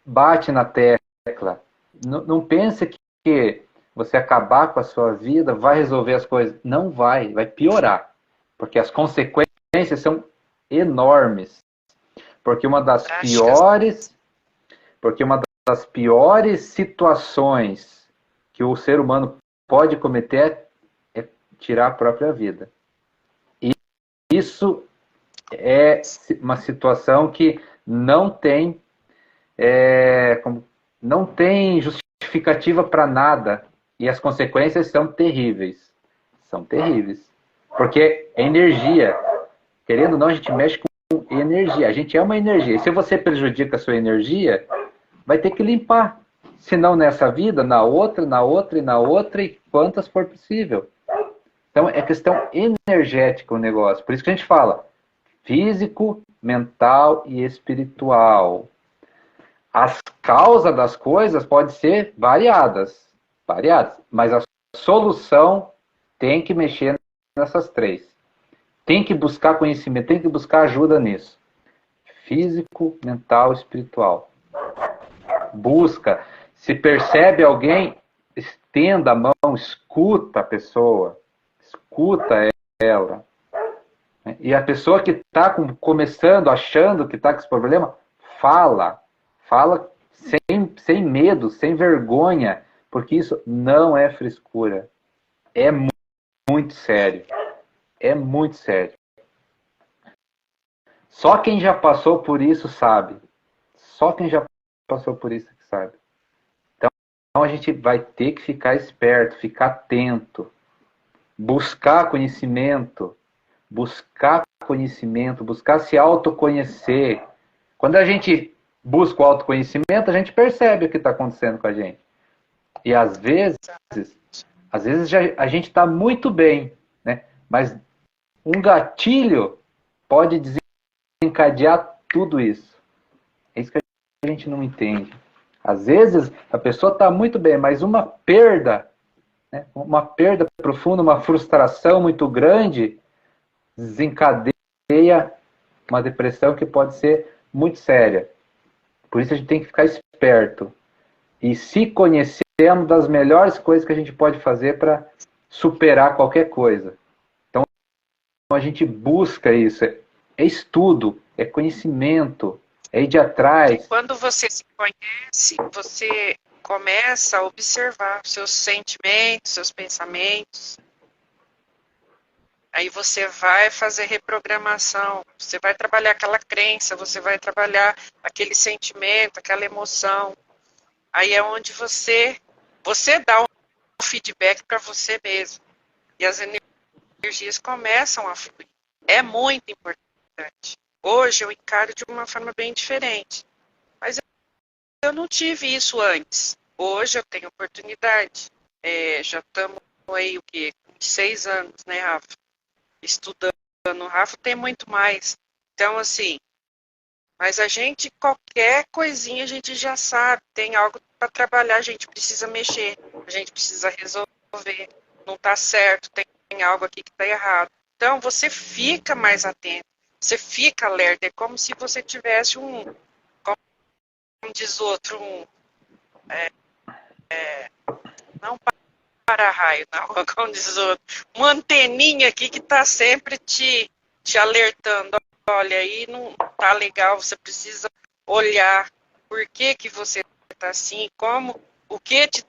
B: bate na tecla. Não pense que você acabar com a sua vida vai resolver as coisas. Não vai, vai piorar. Porque as consequências são enormes. Porque uma das piores situações que o ser humano pode cometer é tirar a própria vida. E isso é uma situação que não tem não tem justificativa para nada e as consequências são terríveis. São terríveis. Porque é energia. Querendo ou não, a gente mexe com energia. A gente é uma energia. E se você prejudica a sua energia, vai ter que limpar. Se não nessa vida, na outra e na outra, e quantas for possível. Então é questão energética o negócio. Por isso que a gente fala físico, mental e espiritual. As causas das coisas podem ser variadas, mas a solução tem que mexer nessas três. Tem que buscar conhecimento, tem que buscar ajuda nisso. Físico, mental, espiritual. Busca. Se percebe alguém, estenda a mão, escuta a pessoa, escuta ela. E a pessoa que está começando, achando que está com esse problema, fala sem medo, sem vergonha, porque isso não é frescura. É muito sério. É muito sério. Só quem já passou por isso sabe. Só quem já passou por isso que sabe. Então a gente vai ter que ficar esperto, ficar atento, buscar conhecimento, buscar se autoconhecer. Quando a gente busca o autoconhecimento, a gente percebe o que está acontecendo com a gente. E às vezes a gente está muito bem, né? Mas um gatilho pode desencadear tudo isso. É isso que a gente não entende. Às vezes a pessoa está muito bem, mas uma perda profunda, uma frustração muito grande, desencadeia uma depressão que pode ser muito séria. Por isso a gente tem que ficar esperto. E se conhecer é uma das melhores coisas que a gente pode fazer para superar qualquer coisa. Então a gente busca isso. É estudo, é conhecimento, é ir de atrás.
A: E quando você se conhece, você começa a observar seus sentimentos, seus pensamentos. Aí você vai fazer reprogramação, você vai trabalhar aquela crença, você vai trabalhar aquele sentimento, aquela emoção. Aí é onde você dá um feedback para você mesmo. E as energias começam a fluir. É muito importante. Hoje eu encaro de uma forma bem diferente. Mas eu não tive isso antes. Hoje eu tenho oportunidade. Já estamos aí, 6 anos, né, Rafa? Estudando o Rafa tem muito mais. Então, assim, mas a gente, qualquer coisinha, a gente já sabe, tem algo para trabalhar, a gente precisa mexer, a gente precisa resolver, não está certo, tem algo aqui que está errado. Então, você fica mais atento, você fica alerta, é como se você tivesse como diz outro, não para-raio, não, como diz outro, uma anteninha aqui que está sempre te alertando. Olha, aí não tá legal, você precisa olhar por que você está assim, o que te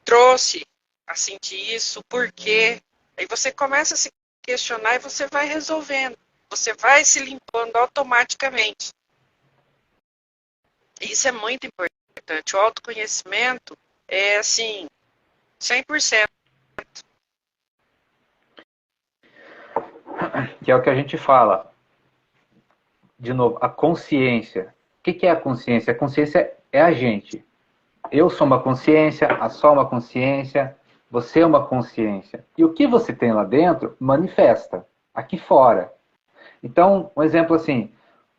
A: trouxe a sentir isso, por quê. Aí você começa a se questionar e você vai resolvendo, você vai se limpando automaticamente. Isso é muito importante. O autoconhecimento é, assim, 100%.
B: Que é o que a gente fala. De novo, a consciência. O que é a consciência? A consciência é a gente. Eu sou uma consciência, a Sol é uma consciência, você é uma consciência. E o que você tem lá dentro manifesta aqui fora. Então, um exemplo assim,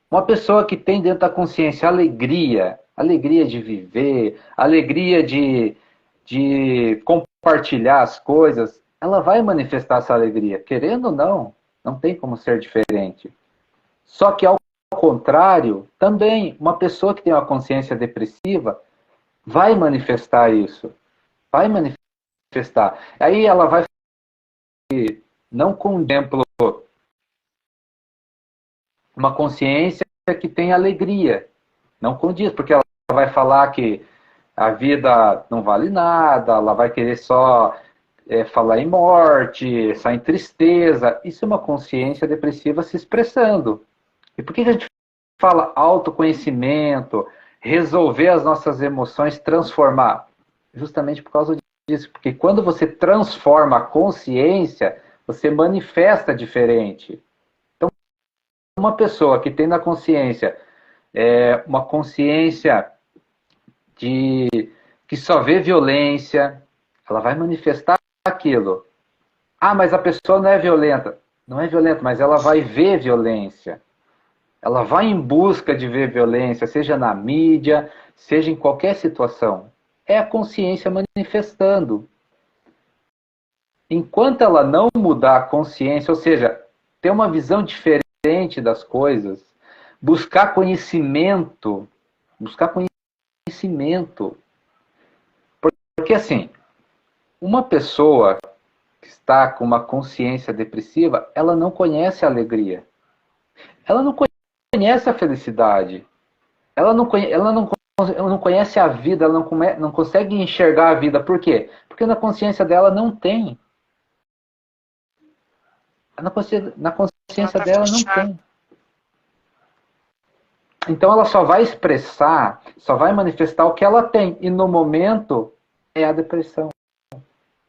B: uma pessoa que tem dentro da consciência alegria, alegria de viver, alegria de compartilhar as coisas, ela vai manifestar essa alegria, querendo ou não, não tem como ser diferente. Só que ao contrário, também uma pessoa que tem uma consciência depressiva vai manifestar isso. Vai manifestar. Aí ela vai não com um exemplo, uma consciência que tem alegria. Não condiz, porque ela vai falar que a vida não vale nada, ela vai querer só falar em morte, só em tristeza. Isso é uma consciência depressiva se expressando. E por que a gente fala autoconhecimento, resolver as nossas emoções, transformar? Justamente por causa disso. Porque quando você transforma a consciência, você manifesta diferente. Então, uma pessoa que tem na consciência uma consciência que só vê violência, ela vai manifestar aquilo. Ah, mas a pessoa não é violenta. Não é violenta, mas ela vai ver violência. Ela vai em busca de ver violência, seja na mídia, seja em qualquer situação. É a consciência manifestando. Enquanto ela não mudar a consciência, ou seja, ter uma visão diferente das coisas, buscar conhecimento, porque assim, uma pessoa que está com uma consciência depressiva, ela não conhece a alegria. Ela não conhece a felicidade. Ela não conhece a vida, ela não consegue enxergar a vida. Por quê? Porque na consciência dela não tem. Na consciência dela não tem. Então ela só vai expressar, só vai manifestar o que ela tem. E no momento é a depressão,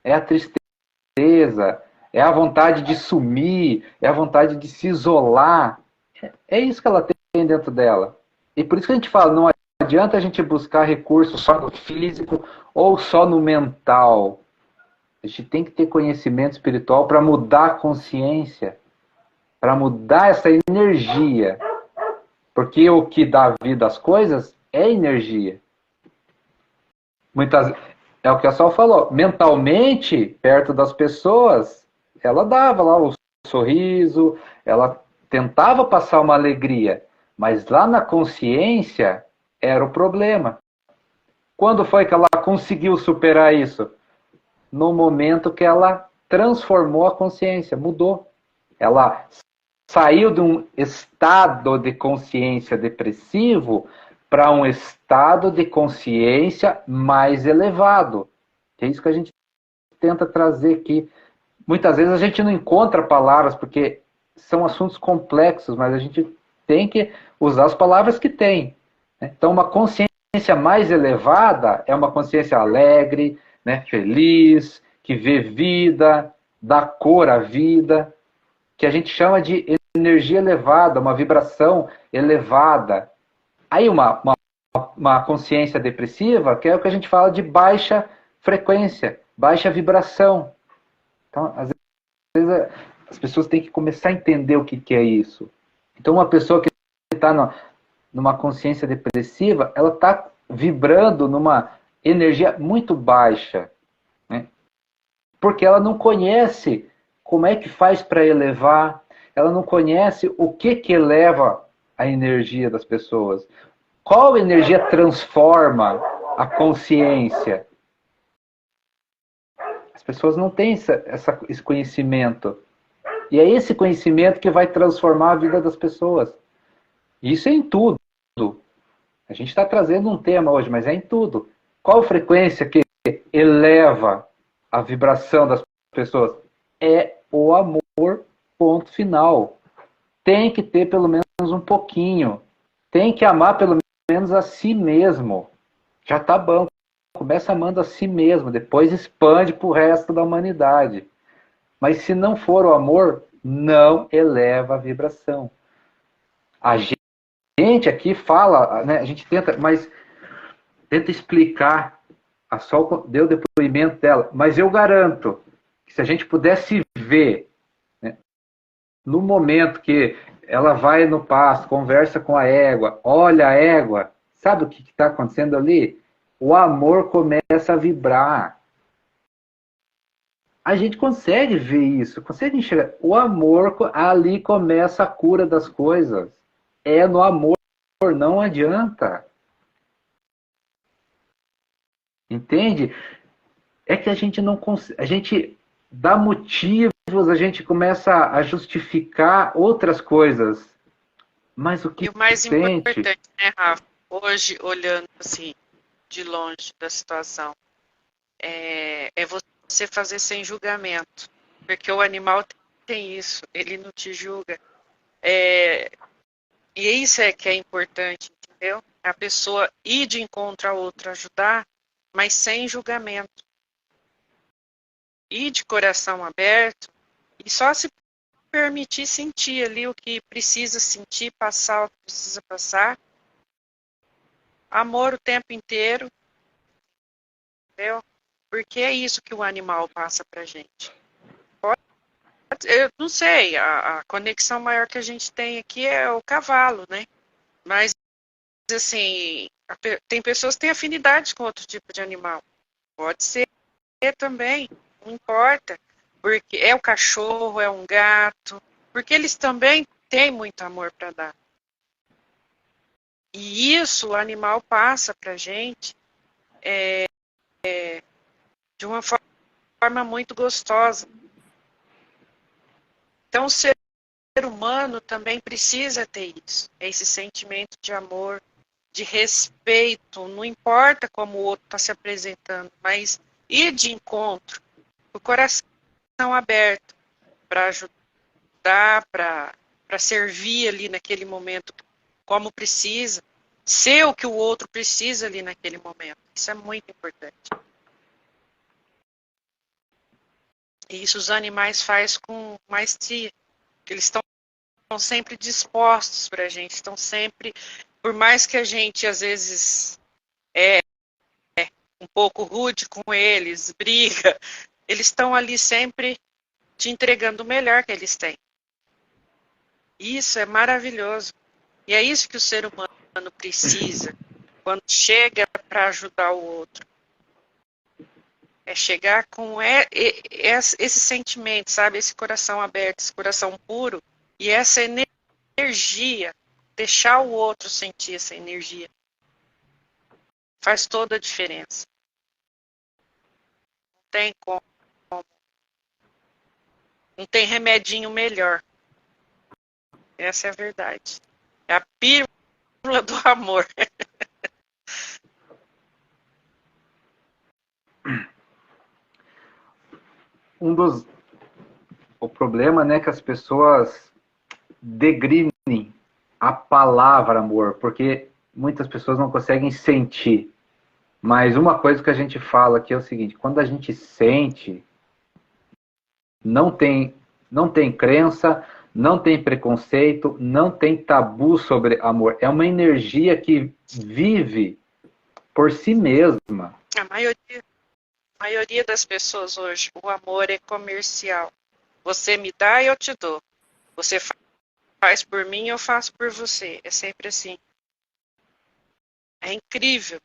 B: é a tristeza, é a vontade de sumir, é a vontade de se isolar. É isso que ela tem dentro dela. E por isso que a gente fala, não adianta a gente buscar recursos só no físico ou só no mental. A gente tem que ter conhecimento espiritual para mudar a consciência, para mudar essa energia. Porque o que dá vida às coisas é energia. É o que a Sol falou. Mentalmente, perto das pessoas, ela dava lá o sorriso, ela tentava passar uma alegria. Mas lá na consciência era o problema. Quando foi que ela conseguiu superar isso? No momento que ela transformou a consciência, mudou. Ela saiu de um estado de consciência depressivo para um estado de consciência mais elevado. É isso que a gente tenta trazer aqui. Muitas vezes a gente não encontra palavras, porque são assuntos complexos, mas a gente tem que usar as palavras que tem. Então, uma consciência mais elevada é uma consciência alegre, né, feliz, que vê vida, dá cor à vida, que a gente chama de energia elevada, uma vibração elevada. Aí uma consciência depressiva, que é o que a gente fala de baixa frequência, baixa vibração. Então, às vezes, As pessoas têm que começar a entender o que, que é isso. Então, uma pessoa que está numa consciência depressiva, ela está vibrando numa energia muito baixa, né? Porque ela não conhece como é que faz para elevar, ela não conhece o que, que eleva a energia das pessoas. Qual energia transforma a consciência? As pessoas não têm esse conhecimento. E é esse conhecimento que vai transformar a vida das pessoas. Isso é em tudo. A gente está trazendo um tema hoje, mas é em tudo. Qual frequência que eleva a vibração das pessoas? É o amor, ponto final. Tem que ter pelo menos um pouquinho. Tem que amar pelo menos a si mesmo. Já está bom. Começa amando a si mesmo, depois expande para o resto da humanidade. Mas se não for o amor, não eleva a vibração. A gente aqui fala, né, a gente tenta, mas tenta explicar. A Sol deu o depoimento dela, mas eu garanto que se a gente pudesse ver, né, no momento que ela vai no pasto, conversa com a égua, olha a égua, sabe o que está acontecendo ali? O amor começa a vibrar. A gente consegue ver isso, consegue enxergar. O amor, ali começa a cura das coisas. É no amor, não adianta. Entende? É que a gente não consegue, a gente dá motivos, a gente começa a justificar outras coisas. Mas o que
A: E o mais
B: sente...
A: importante, né, Rafa, hoje, olhando assim, de longe da situação, é você fazer sem julgamento. Porque o animal tem isso, ele não te julga. E isso é que é importante, entendeu? A pessoa ir de encontro a outra, ajudar, mas sem julgamento. Ir de coração aberto e só se permitir sentir ali o que precisa sentir, passar o que precisa passar. Amor o tempo inteiro, entendeu? Porque é isso que o animal passa pra gente. Eu não sei, a conexão maior que a gente tem aqui é o cavalo, né? Mas, assim, tem pessoas que têm afinidade com outro tipo de animal. Pode ser também, não importa. Porque é o cachorro, é um gato, porque eles também têm muito amor para dar. E isso o animal passa para a gente de uma forma muito gostosa. Então, o ser humano também precisa ter isso, esse sentimento de amor, de respeito, não importa como o outro está se apresentando, mas ir de encontro, o coração aberto para ajudar, para servir ali naquele momento como precisa, ser o que o outro precisa ali naquele momento. Isso é muito importante. E isso os animais fazem com maestria. Eles estão sempre dispostos para a gente, estão sempre, por mais que a gente às vezes é um pouco rude com eles, briga, eles estão ali sempre te entregando o melhor que eles têm. Isso é maravilhoso. E é isso que o ser humano precisa quando chega para ajudar o outro. É chegar com esse sentimento, sabe? Esse coração aberto, esse coração puro e essa energia. Deixar o outro sentir essa energia. Faz toda a diferença. Não tem como. Não tem remedinho melhor. Essa é a verdade. É a pílula do amor.
B: O problema, né, que as pessoas degrinem a palavra amor, porque muitas pessoas não conseguem sentir. Mas uma coisa que a gente fala aqui é o seguinte: quando a gente sente, não tem crença, não tem preconceito, não tem tabu sobre amor. É uma energia que vive por si mesma.
A: A maioria das pessoas hoje, o amor é comercial. Você me dá e eu te dou. Você faz por mim, eu faço por você. É sempre assim. É incrível.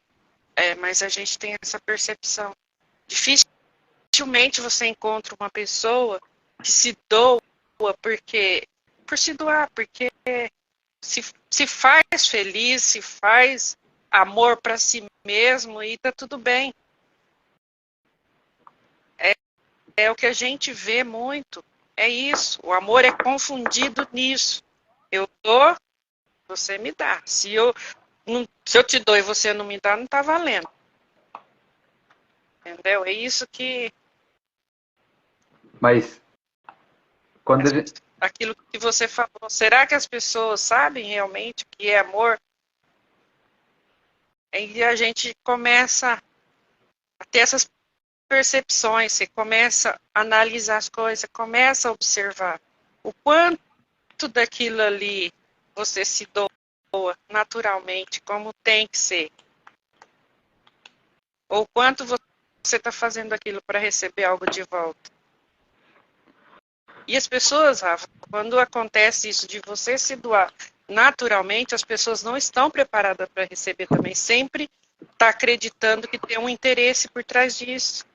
A: Mas a gente tem essa percepção. Dificilmente você encontra uma pessoa que se doa por se doar, porque se faz feliz, se faz amor para si mesmo e tá tudo bem. É o que a gente vê muito. É isso. O amor é confundido nisso. Eu dou, você me dá. Se eu te dou e você não me dá, não tá valendo. Entendeu? É isso que.
B: Mas quando a gente...
A: Aquilo que você falou. Será que as pessoas sabem realmente o que é amor? E a gente começa a ter essas percepções, você começa a analisar as coisas, começa a observar o quanto daquilo ali você se doa naturalmente, como tem que ser. Ou quanto você está fazendo aquilo para receber algo de volta. E as pessoas, Rafa, quando acontece isso de você se doar naturalmente, as pessoas não estão preparadas para receber também. Sempre está acreditando que tem um interesse por trás disso.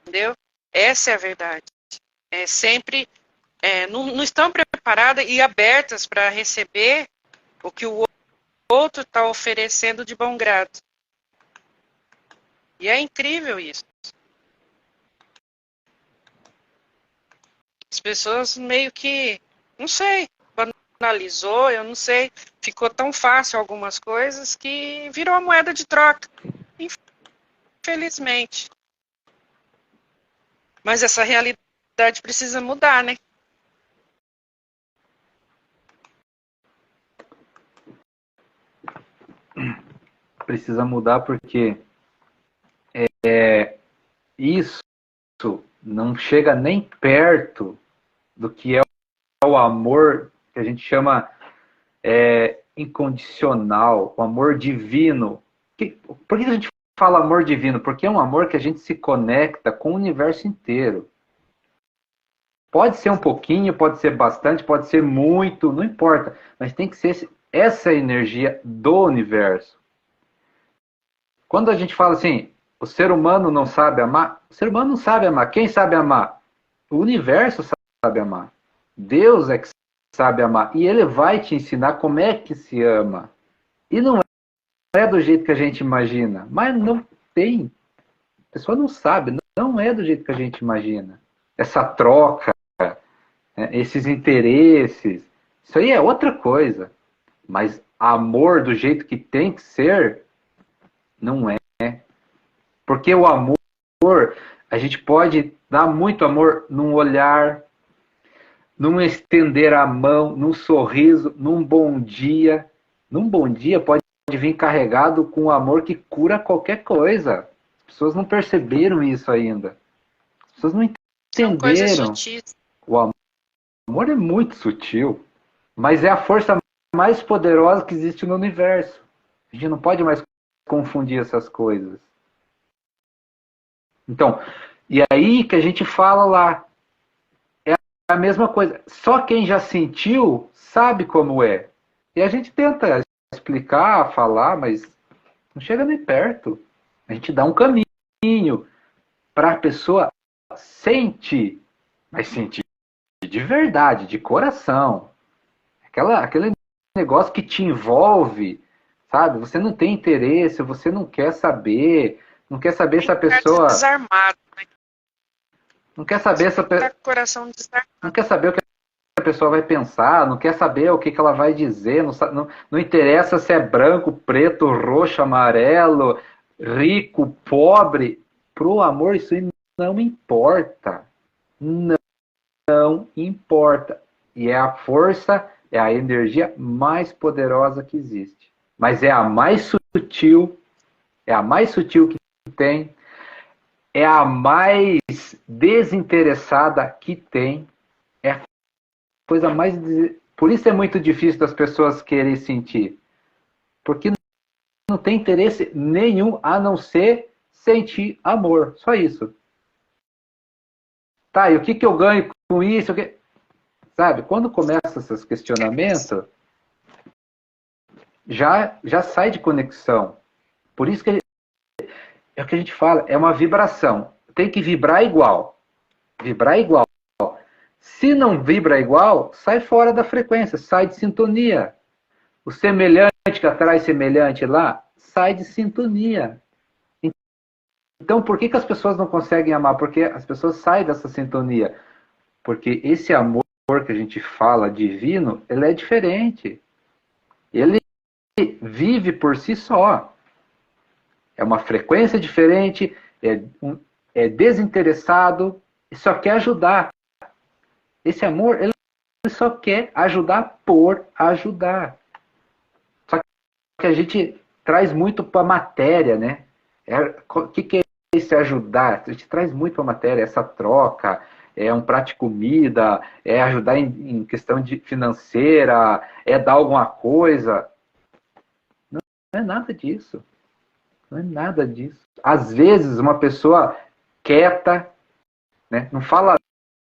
A: Entendeu? Essa é a verdade. Sempre não estão preparadas e abertas para receber o que o outro está oferecendo de bom grado. E é incrível isso. As pessoas meio que, não sei, banalizou, eu não sei, ficou tão fácil algumas coisas que virou a moeda de troca. Infelizmente. Mas essa realidade precisa mudar, né?
B: Precisa mudar porque isso não chega nem perto do que é o amor que a gente chama incondicional, o amor divino. Por que a gente fala amor divino? Porque é um amor que a gente se conecta com o universo inteiro. Pode ser um pouquinho, pode ser bastante, pode ser muito, não importa. Mas tem que ser essa energia do universo. Quando a gente fala assim, o ser humano não sabe amar, o ser humano não sabe amar. Quem sabe amar? O universo sabe amar. Deus é que sabe amar. E ele vai te ensinar como é que se ama. E não é do jeito que a gente imagina. Mas não tem. A pessoa não sabe. Não é do jeito que a gente imagina. Essa troca, esses interesses. Isso aí é outra coisa. Mas amor do jeito que tem que ser, não é. Porque o amor, a gente pode dar muito amor num olhar, num estender a mão, num sorriso, num bom dia. Num bom dia pode vir carregado com um amor que cura qualquer coisa. As pessoas não perceberam isso ainda. As pessoas não
A: São coisas
B: entenderam.
A: sutis.
B: O amor é muito sutil, mas é a força mais poderosa que existe no universo. A gente não pode mais confundir essas coisas. Então, e aí que a gente fala lá, é a mesma coisa. Só quem já sentiu sabe como é. E a gente tenta explicar, falar, mas não chega nem perto. A gente dá um caminho para a pessoa sentir, mas sentir de verdade, de coração. Aquele negócio que te envolve, sabe? Você não tem interesse, você não quer saber, não quer saber se a pessoa...
A: desarmado, né?
B: Não quer saber se a pessoa...
A: coração desarmado.
B: Não quer saber o que a pessoa vai pensar, não quer saber o que ela vai dizer, não interessa se é branco, preto, roxo, amarelo, rico, pobre. Pro amor, isso não importa. Não importa. E é a força, é a energia mais poderosa que existe. Mas é a mais sutil que tem, é a mais desinteressada que tem, é a coisa mais... Por isso é muito difícil das pessoas querem sentir. Porque não tem interesse nenhum a não ser sentir amor. Só isso. Tá, e o que eu ganho com isso? Sabe, quando começa esses questionamentos, já sai de conexão. Por isso que é o que a gente fala, é uma vibração. Tem que vibrar igual. Vibrar igual. Se não vibra igual, sai fora da frequência, sai de sintonia. O semelhante que atrai semelhante lá, sai de sintonia. Então, por que as pessoas não conseguem amar? Porque as pessoas saem dessa sintonia. Porque esse amor que a gente fala divino, ele é diferente. Ele vive por si só. É uma frequência diferente, é desinteressado e só quer ajudar. Esse amor, ele só quer ajudar por ajudar. Só que a gente traz muito para a matéria, né? O que é esse ajudar? A gente traz muito para a matéria, essa troca, é um prato de comida, é ajudar em questão de financeira, é dar alguma coisa. Não é nada disso. Não é nada disso. Às vezes, uma pessoa quieta, né, não fala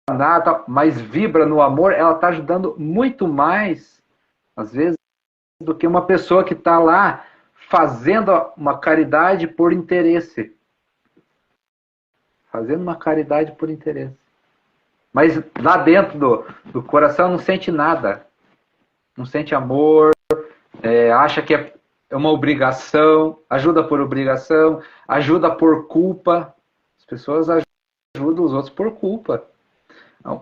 B: nada, mas vibra no amor, ela está ajudando muito mais, às vezes, do que uma pessoa que está lá fazendo uma caridade por interesse. Fazendo uma caridade por interesse. Mas lá dentro do coração não sente nada. Não sente amor, acha que é uma obrigação, ajuda por obrigação, ajuda por culpa. As pessoas ajudam os outros por culpa.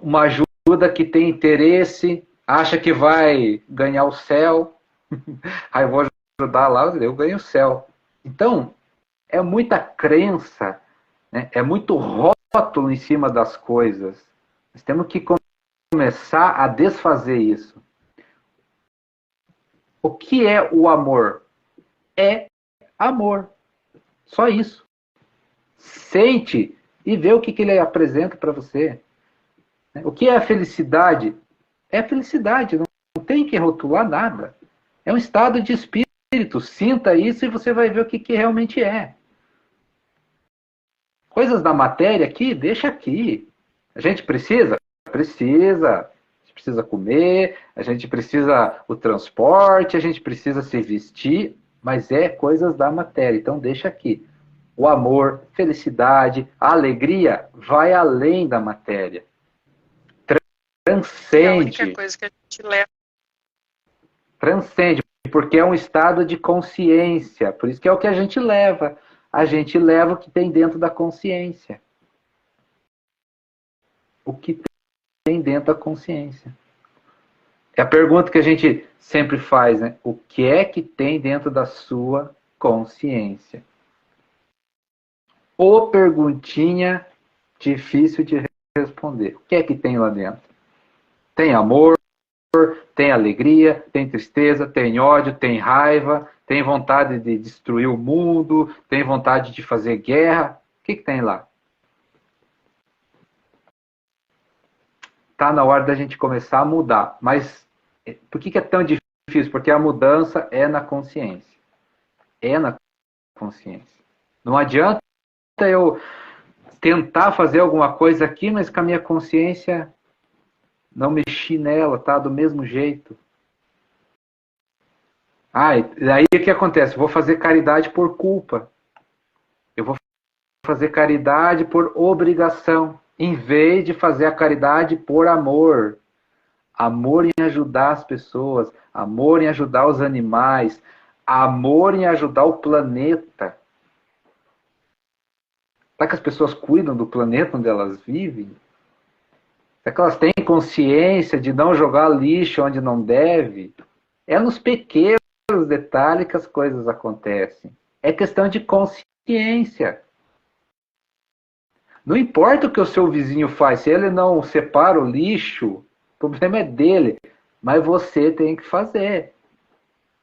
B: Uma ajuda que tem interesse, acha que vai ganhar o céu. Aí eu vou ajudar lá, eu ganho o céu. Então, é muita crença, né? É muito rótulo em cima das coisas. Nós temos que começar a desfazer isso. O que é o amor? É amor. Só isso. Sente e vê o que ele apresenta para você. O que é a felicidade? É felicidade, não tem que rotular nada. É um estado de espírito. Sinta isso e você vai ver o que realmente é. Coisas da matéria aqui, deixa aqui. A gente precisa? Precisa. A gente precisa comer, a gente precisa o transporte, a gente precisa se vestir, mas é coisas da matéria, então deixa aqui. O amor, felicidade, a alegria vai além da matéria. Transcende.
A: É a única coisa que a gente leva.
B: Transcende, porque é um estado de consciência. Por isso que é o que a gente leva. A gente leva o que tem dentro da consciência. O que tem dentro da consciência. É a pergunta que a gente sempre faz, né? O que é que tem dentro da sua consciência? Ou perguntinha difícil de responder. O que é que tem lá dentro? Tem amor, tem alegria, tem tristeza, tem ódio, tem raiva, tem vontade de destruir o mundo, tem vontade de fazer guerra. O que tem lá? Está na hora da gente começar a mudar. Mas por que é tão difícil? Porque a mudança é na consciência. É na consciência. Não adianta eu tentar fazer alguma coisa aqui, mas com a minha consciência não mexi nela, tá? Do mesmo jeito. E aí o que acontece? Eu vou fazer caridade por culpa. Eu vou fazer caridade por obrigação, em vez de fazer a caridade por amor. Amor em ajudar as pessoas, amor em ajudar os animais, amor em ajudar o planeta. Será que as pessoas cuidam do planeta onde elas vivem? Será que elas têm consciência de não jogar lixo onde não deve? É nos pequenos detalhes que as coisas acontecem. É questão de consciência. Não importa o que o seu vizinho faz, se ele não separa o lixo, o problema é dele. Mas você tem que fazer.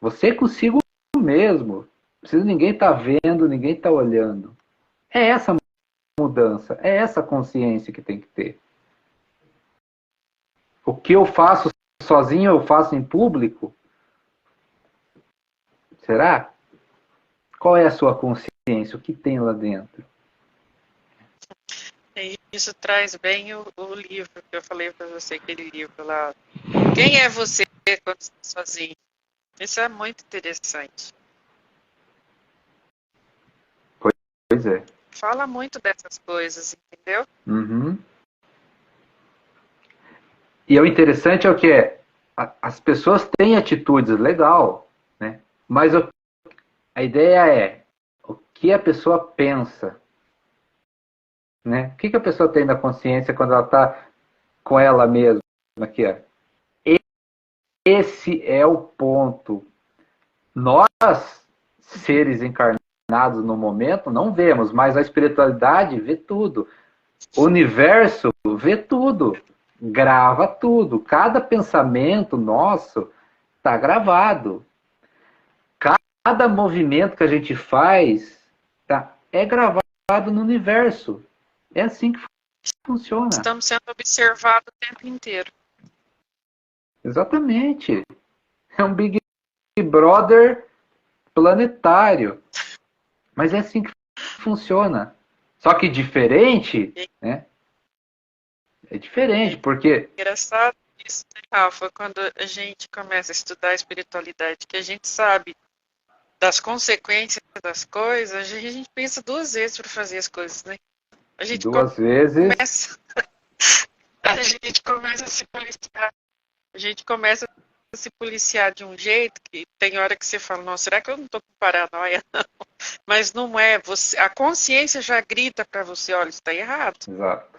B: Você consigo mesmo. Não precisa ninguém estar vendo, ninguém estar olhando. É essa mudança, é essa consciência que tem que ter. O que eu faço sozinho, eu faço em público? Será? Qual é a sua consciência? O que tem lá dentro?
A: E isso traz bem o livro que eu falei para você, aquele livro lá. Quem é você quando está sozinho? Isso é muito interessante.
B: Pois é.
A: Fala muito dessas coisas, entendeu?
B: Uhum. E o interessante é o que é, as pessoas têm atitudes legal, né? Mas a ideia é o que a pessoa pensa, né? O que a pessoa tem na consciência quando ela está com ela mesma aqui, ó. Esse é o ponto. Nós, seres encarnados no momento, não vemos, mas a espiritualidade vê tudo. O universo vê tudo, grava tudo. Cada pensamento nosso está gravado. Cada movimento que a gente faz é gravado no universo. É assim que funciona.
A: Estamos sendo observados o tempo inteiro.
B: Exatamente. É um Big Brother planetário. Mas é assim que funciona. Só que diferente, né? É diferente, porque...
A: Engraçado isso, né, Rafa? Quando a gente começa a estudar a espiritualidade, que a gente sabe das consequências das coisas, a gente pensa duas vezes para fazer as coisas, né? A gente
B: Duas vezes.
A: a gente começa a se policiar. A gente começa a se policiar de um jeito que tem hora que você fala, não, será que eu não estou com paranoia? Não. Mas não é. A consciência já grita para você, olha, isso está errado.
B: Exato.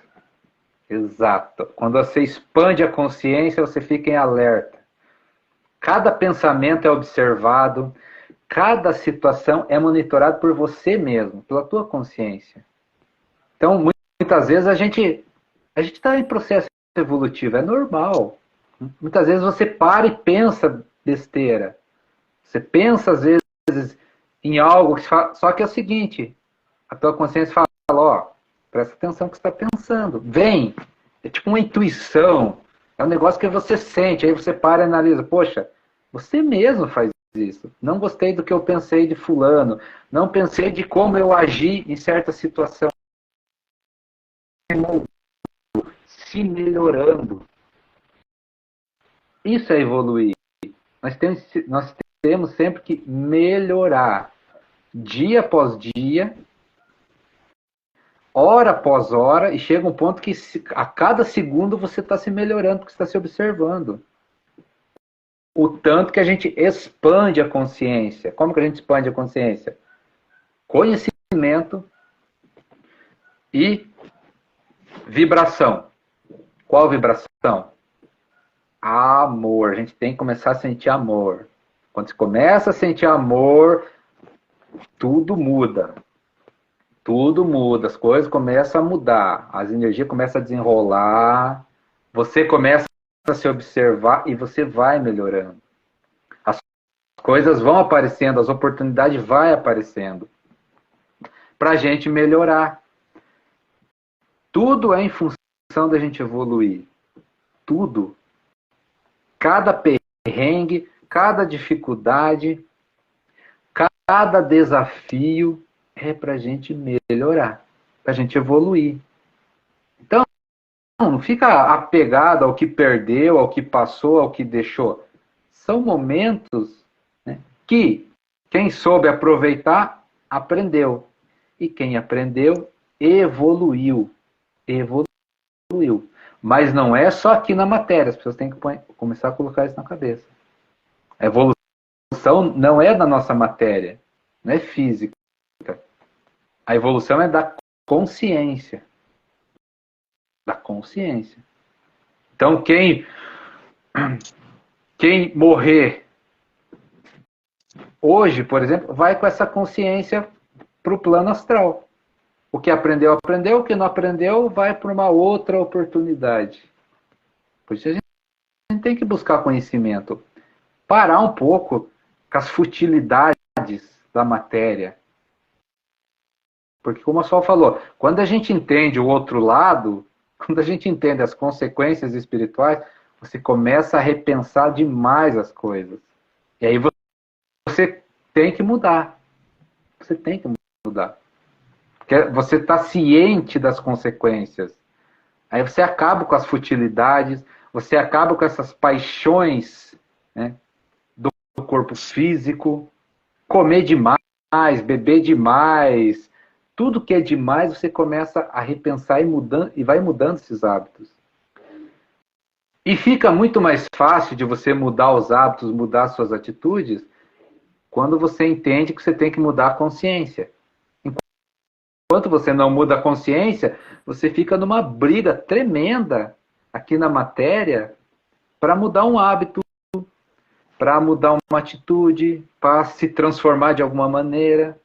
B: Exato. Quando você expande a consciência, você fica em alerta. Cada pensamento é observado, cada situação é monitorada por você mesmo, pela tua consciência. Então, muitas vezes a gente está em processo evolutivo, é normal. Muitas vezes você para e pensa besteira. Você pensa, às vezes, em algo, só que é o seguinte, a tua consciência fala, ó, presta atenção no que você está pensando. Vem, é tipo uma intuição, é um negócio que você sente, aí você para e analisa, poxa, você mesmo faz isso. Não gostei do que eu pensei de fulano, não pensei de como eu agi em certa situação. Se melhorando. Isso é evoluir. Nós temos sempre que melhorar. Dia após dia, hora após hora, e chega um ponto que a cada segundo você está se melhorando, porque você está se observando. O tanto que a gente expande a consciência. Como que a gente expande a consciência? Conhecimento e vibração. Qual vibração? Amor. A gente tem que começar a sentir amor. Quando você começa a sentir amor, tudo muda. Tudo muda. As coisas começam a mudar. As energias começam a desenrolar. Você começa a se observar e você vai melhorando. As coisas vão aparecendo, as oportunidades vão aparecendo. Para a gente melhorar. Tudo é em função da gente evoluir. Tudo. Cada perrengue, cada dificuldade, cada desafio é para a gente melhorar, para a gente evoluir. Então, não fica apegado ao que perdeu, ao que passou, ao que deixou. São momentos, né, que quem soube aproveitar, aprendeu. E quem aprendeu, evoluiu. Evoluiu. Mas não é só aqui na matéria, as pessoas têm que começar a colocar isso na cabeça. A evolução não é da nossa matéria, não é física. A evolução é da consciência. Da consciência. Então, quem morrer hoje, por exemplo, vai com essa consciência para o plano astral. O que aprendeu, aprendeu. O que não aprendeu, vai para uma outra oportunidade. Por isso a gente tem que buscar conhecimento. Parar um pouco com as futilidades da matéria. Porque, como a Sol falou, quando a gente entende o outro lado, quando a gente entende as consequências espirituais, você começa a repensar demais as coisas. E aí você tem que mudar. Você tem que mudar. Porque você está ciente das consequências. Aí você acaba com as futilidades, você acaba com essas paixões, né, do corpo físico, comer demais, beber demais, tudo que é demais você começa a repensar e vai mudando esses hábitos. E fica muito mais fácil de você mudar os hábitos, mudar suas atitudes, quando você entende que você tem que mudar a consciência. Enquanto você não muda a consciência, você fica numa briga tremenda aqui na matéria para mudar um hábito, para mudar uma atitude, para se transformar de alguma maneira.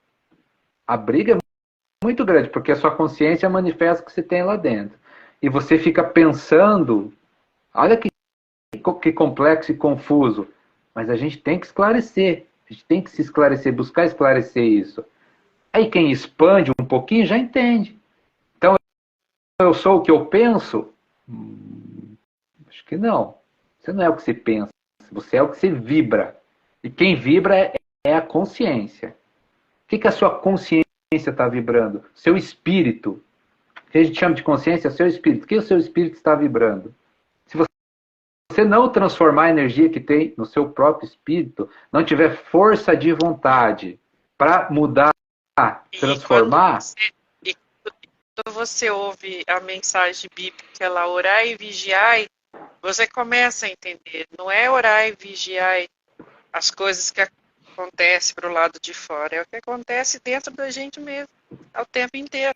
B: A briga é muito grande, porque a sua consciência manifesta o que você tem lá dentro. E você fica pensando, olha que complexo e confuso, mas a gente tem que esclarecer, a gente tem que se esclarecer, buscar esclarecer isso. Aí quem expande um pouquinho já entende. Então, eu sou o que eu penso? Acho que não. Você não é o que você pensa, você é o que você vibra. E quem vibra é a consciência. O que a sua consciência está vibrando? Seu espírito. O que a gente chama de consciência é o seu espírito. O que o seu espírito está vibrando? Se você não transformar a energia que tem no seu próprio espírito, não tiver força de vontade para mudar, transformar...
A: E quando você ouve a mensagem bíblica, ela orai e vigiai, você começa a entender. Não é orar e vigiar as coisas que acontecem para o lado de fora, é o que acontece dentro da gente mesmo, ao tempo inteiro.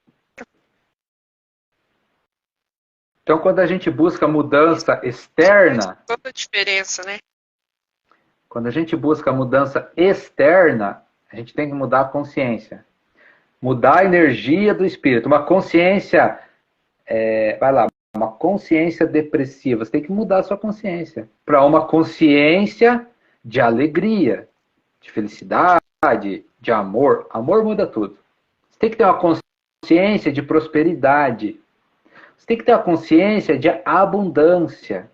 B: Então, quando a gente busca mudança externa...
A: Faz toda a diferença, né?
B: Quando a gente busca mudança externa, a gente tem que mudar a consciência. Mudar a energia do espírito. Uma consciência... vai lá, uma consciência depressiva. Você tem que mudar a sua consciência. Para uma consciência de alegria, de felicidade, de amor. Amor muda tudo. Você tem que ter uma consciência de prosperidade. Você tem que ter a consciência de abundância.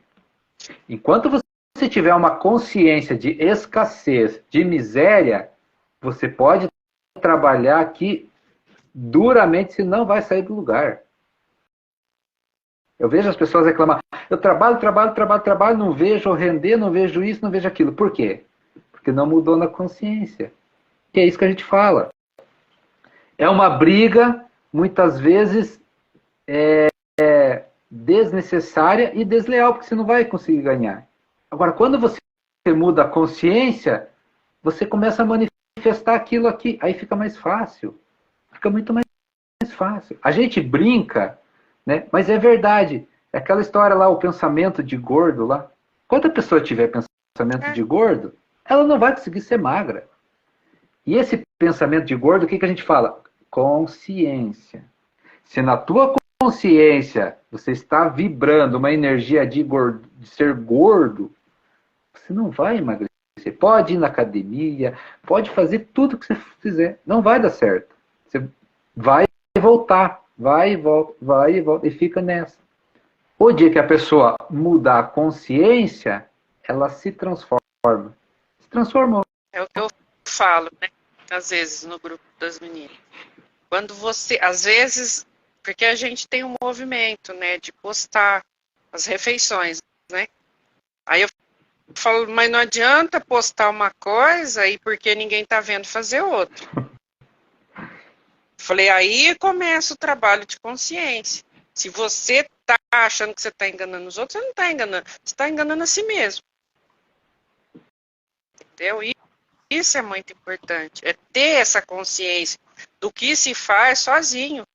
B: Enquanto você tiver uma consciência de escassez, de miséria, você pode trabalhar aqui duramente, se não vai sair do lugar. Eu vejo as pessoas reclamar, eu trabalho, não vejo render, não vejo isso, não vejo aquilo. Por quê? Porque não mudou na consciência. Que é isso que a gente fala. É uma briga, muitas vezes, desnecessária e desleal, porque você não vai conseguir ganhar. Agora, quando você muda a consciência, você começa a manifestar aquilo aqui, aí fica mais fácil. Fica muito mais fácil. A gente brinca, né? Mas é verdade. É aquela história lá, o pensamento de gordo lá. Quando a pessoa tiver pensamento de gordo, ela não vai conseguir ser magra. E esse pensamento de gordo, o que a gente fala? Consciência. Se na tua consciência você está vibrando uma energia de ser gordo, você não vai emagrecer. Pode ir na academia, pode fazer tudo que você fizer. Não vai dar certo. Você vai voltar. Vai e volta, vai e volta. E fica nessa. O dia que a pessoa mudar a consciência, ela se transforma. Se transformou.
A: É o que eu falo, né? Às vezes, no grupo das meninas. Quando você, às vezes, porque a gente tem um movimento, né, de postar as refeições, né? Aí eu falo, mas não adianta postar uma coisa e porque ninguém tá vendo fazer outra. Falei, aí começa o trabalho de consciência. Se você tá achando que você tá enganando os outros, você não tá enganando. Você tá enganando a si mesmo. Entendeu? E isso é muito importante. É ter essa consciência do que se faz sozinho,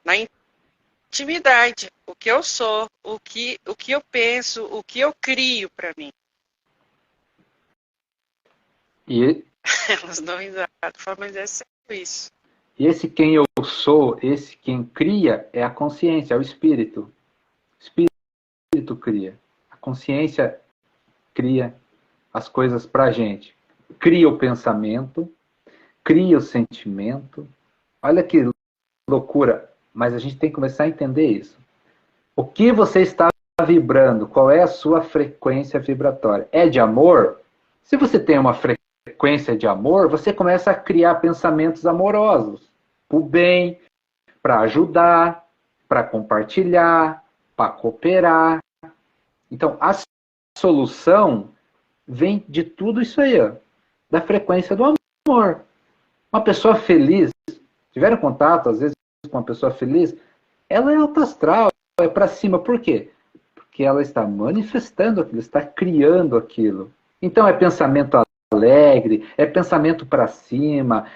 A: na intimidade. O que eu sou, o que eu penso, o que eu crio para mim. Elas dão risada, mas é sério isso.
B: E esse quem eu sou, esse quem cria, é a consciência, é o espírito. O espírito cria. A consciência cria as coisas pra gente. Cria o pensamento, cria o sentimento. Olha que loucura. Mas a gente tem que começar a entender isso. O que você está vibrando? Qual é a sua frequência vibratória? É de amor? Se você tem uma frequência de amor, você começa a criar pensamentos amorosos. Para o bem, para ajudar, para compartilhar, para cooperar. Então, a solução vem de tudo isso aí, ó, da frequência do amor. Uma pessoa feliz, tiveram contato, às vezes, com uma pessoa feliz, ela é alta astral, é para cima. Por quê? Porque ela está manifestando aquilo, está criando aquilo. Então, é pensamento alegre, é pensamento para cima,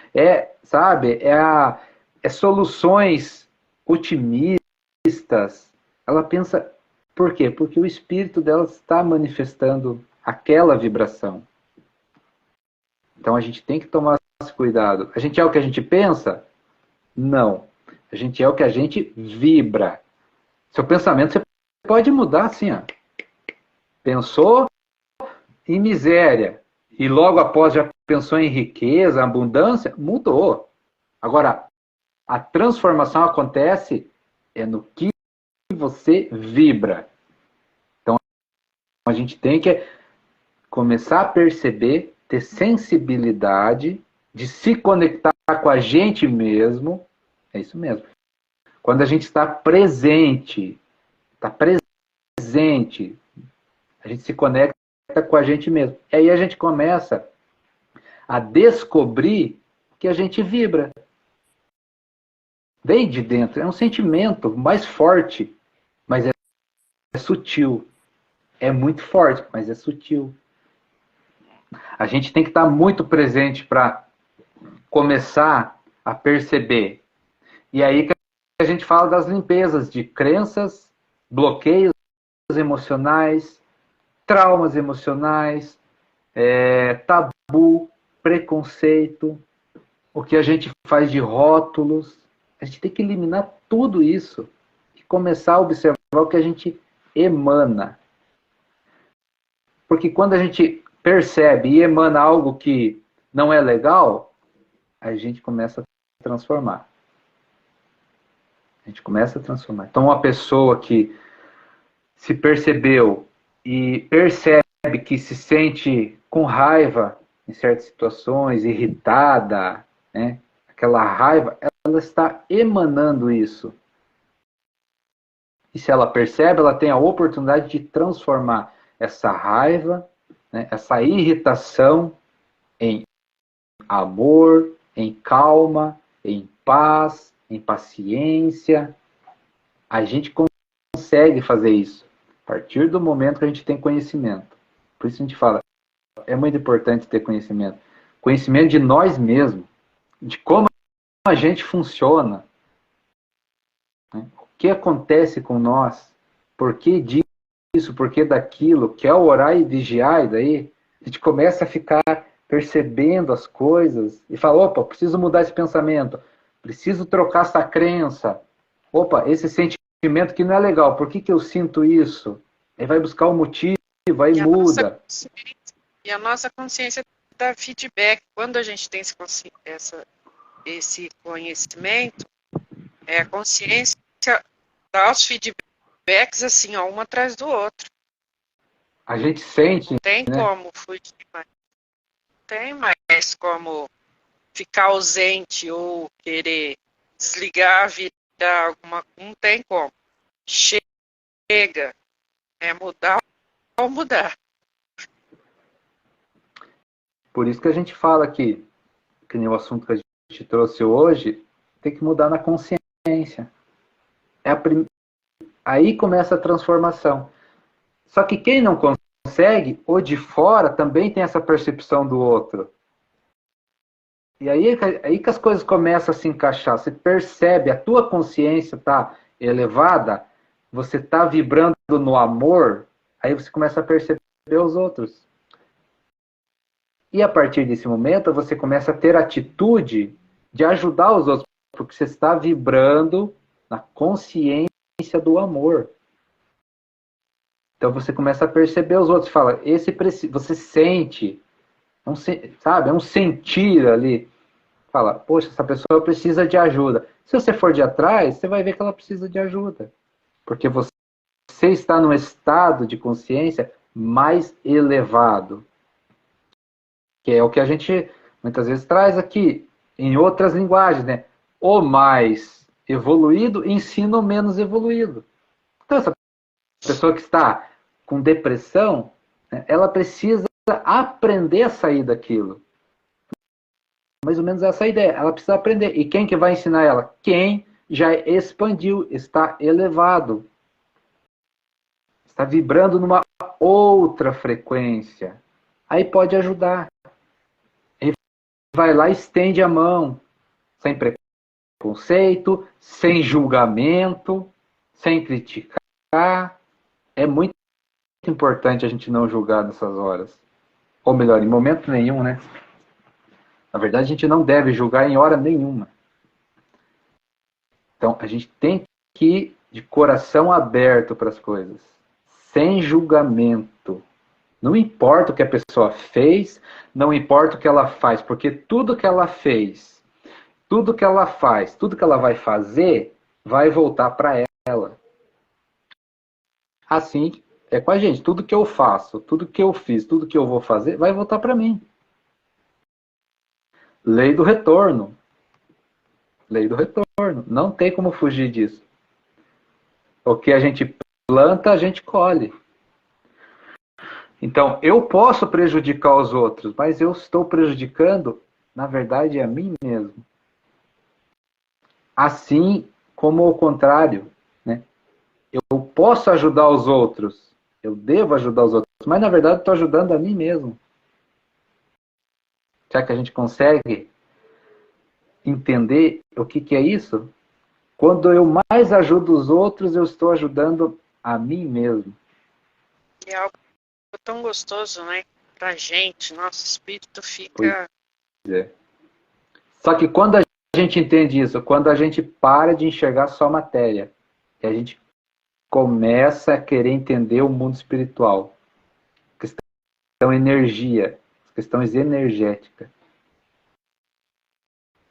B: sabe, é soluções otimistas. Ela pensa, por quê? Porque o espírito dela está manifestando aquela vibração. Então a gente tem que tomar esse cuidado. A gente é o que a gente pensa? Não. A gente é o que a gente vibra. Seu pensamento você pode mudar assim, ó. Pensou em miséria e logo após já pensou em riqueza, abundância, mudou. Agora, a transformação acontece no que você vibra. Então, a gente tem que começar a perceber, ter sensibilidade de se conectar com a gente mesmo. É isso mesmo. Quando a gente está presente, a gente se conecta com a gente mesmo. E aí a gente começa a descobrir que a gente vibra. Vem de dentro. É um sentimento mais forte, mas é sutil. É muito forte, mas é sutil. A gente tem que estar muito presente para começar a perceber. E aí que a gente fala das limpezas de crenças, bloqueios emocionais, traumas emocionais, tabu, preconceito, o que a gente faz de rótulos. A gente tem que eliminar tudo isso e começar a observar o que a gente emana. Porque quando a gente percebe e emana algo que não é legal, a gente começa a transformar. A gente começa a transformar. Então, uma pessoa que se percebeu e percebe que se sente com raiva em certas situações, irritada, né? Aquela raiva, ela está emanando isso. E se ela percebe, ela tem a oportunidade de transformar essa raiva, né, essa irritação em amor, em calma, em paz, em paciência. A gente consegue fazer isso a partir do momento que a gente tem conhecimento. Por isso a gente fala, é muito importante ter conhecimento. Conhecimento de nós mesmos, de como a gente funciona, né? O que acontece com nós, por que disso, por que daquilo, que é orar e vigiar, e daí a gente começa a ficar percebendo as coisas e fala, opa, preciso mudar esse pensamento, preciso trocar essa crença, opa, esse sentimento que não é legal, por que eu sinto isso? Aí vai buscar o motivo, aí muda.
A: E a nossa consciência dá feedback. Quando a gente tem esse conhecimento, a consciência dá os feedbacks assim, ó, um atrás do outro.
B: A gente sente,
A: não tem, né, como fugir mais. Não tem mais como ficar ausente ou querer desligar, virar alguma. Não tem como. Chega. É mudar ou mudar.
B: Por isso que a gente fala que nem o assunto que a gente trouxe hoje, tem que mudar na consciência. Aí começa a transformação. Só que quem não consegue, ou de fora, também tem essa percepção do outro. E aí que as coisas começam a se encaixar. Você percebe, a tua consciência está elevada, você está vibrando no amor, aí você começa a perceber os outros. E a partir desse momento, você começa a ter atitude de ajudar os outros, porque você está vibrando na consciência do amor. Então você começa a perceber os outros, fala, você sente, sabe, é um sentir ali. Fala, poxa, essa pessoa precisa de ajuda. Se você for de atrás, você vai ver que ela precisa de ajuda. Porque você está num estado de consciência mais elevado. Que é o que a gente muitas vezes traz aqui, em outras linguagens, né? O mais evoluído ensina o menos evoluído. Então, essa pessoa que está com depressão, né, ela precisa aprender a sair daquilo. Mais ou menos essa é a ideia. Ela precisa aprender. E quem que vai ensinar ela? Quem já expandiu, está elevado. Está vibrando numa outra frequência. Aí pode ajudar. Ele vai lá e estende a mão. Sem preconceito, sem julgamento, sem criticar. É muito importante a gente não julgar nessas horas. Ou melhor, em momento nenhum, né? Na verdade, a gente não deve julgar em hora nenhuma. Então, a gente tem que ir de coração aberto para as coisas. Sem julgamento. Não importa o que a pessoa fez, não importa o que ela faz, porque tudo que ela fez, tudo que ela faz, tudo que ela vai fazer, vai voltar para ela. Assim é com a gente. Tudo que eu faço, tudo que eu fiz, tudo que eu vou fazer, vai voltar para mim. Lei do retorno. Lei do retorno. Não tem como fugir disso. O que a gente planta, a gente colhe. Então, eu posso prejudicar os outros, mas eu estou prejudicando, na verdade, a mim mesmo. Assim como o contrário, né? Eu posso ajudar os outros, eu devo ajudar os outros, mas na verdade estou ajudando a mim mesmo. Será que a gente consegue entender o que é isso? Quando eu mais ajudo os outros, eu estou ajudando a mim mesmo.
A: É algo tão gostoso, né? Pra gente, nosso espírito fica...
B: Pois é. Só que quando a gente entende isso, quando a gente para de enxergar só matéria, e a gente começa a querer entender o mundo espiritual, questão energia, questões energéticas.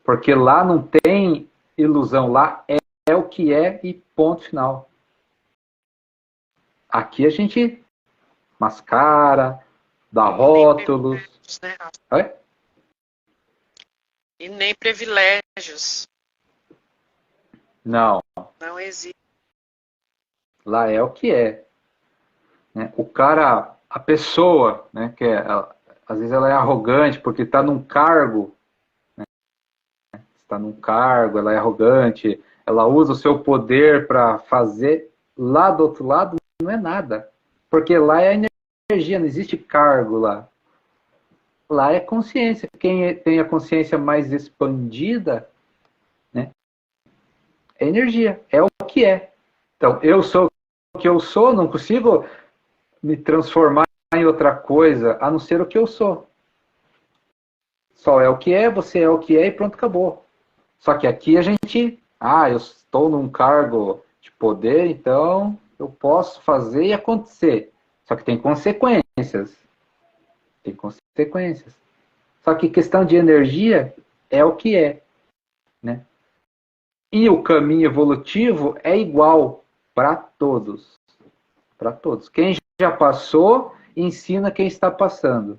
B: Porque lá não tem ilusão, lá é o que é e ponto final. Aqui a gente mascara, dá rótulos.
A: Né?
B: Oi?
A: E nem privilégios.
B: Não.
A: Não existe.
B: Lá é o que é. Né? O cara, a pessoa, né, que às vezes ela é arrogante porque está num cargo, né? Está num cargo, ela é arrogante, ela usa o seu poder para fazer. Lá do outro lado não é nada. Porque lá é energia, não existe cargo lá. Lá é consciência. Quem tem a consciência mais expandida, né, é energia, é o que é. Então, eu sou o que eu sou, não consigo me transformar em outra coisa, a não ser o que eu sou. Só é o que é, você é o que é e pronto, acabou. Só que aqui a gente, eu estou num cargo de poder, então eu posso fazer e acontecer. Só que tem consequências. Tem consequências. Só que questão de energia é o que é, né? E o caminho evolutivo é igual para todos. Para todos. Quem já passou, ensina quem está passando.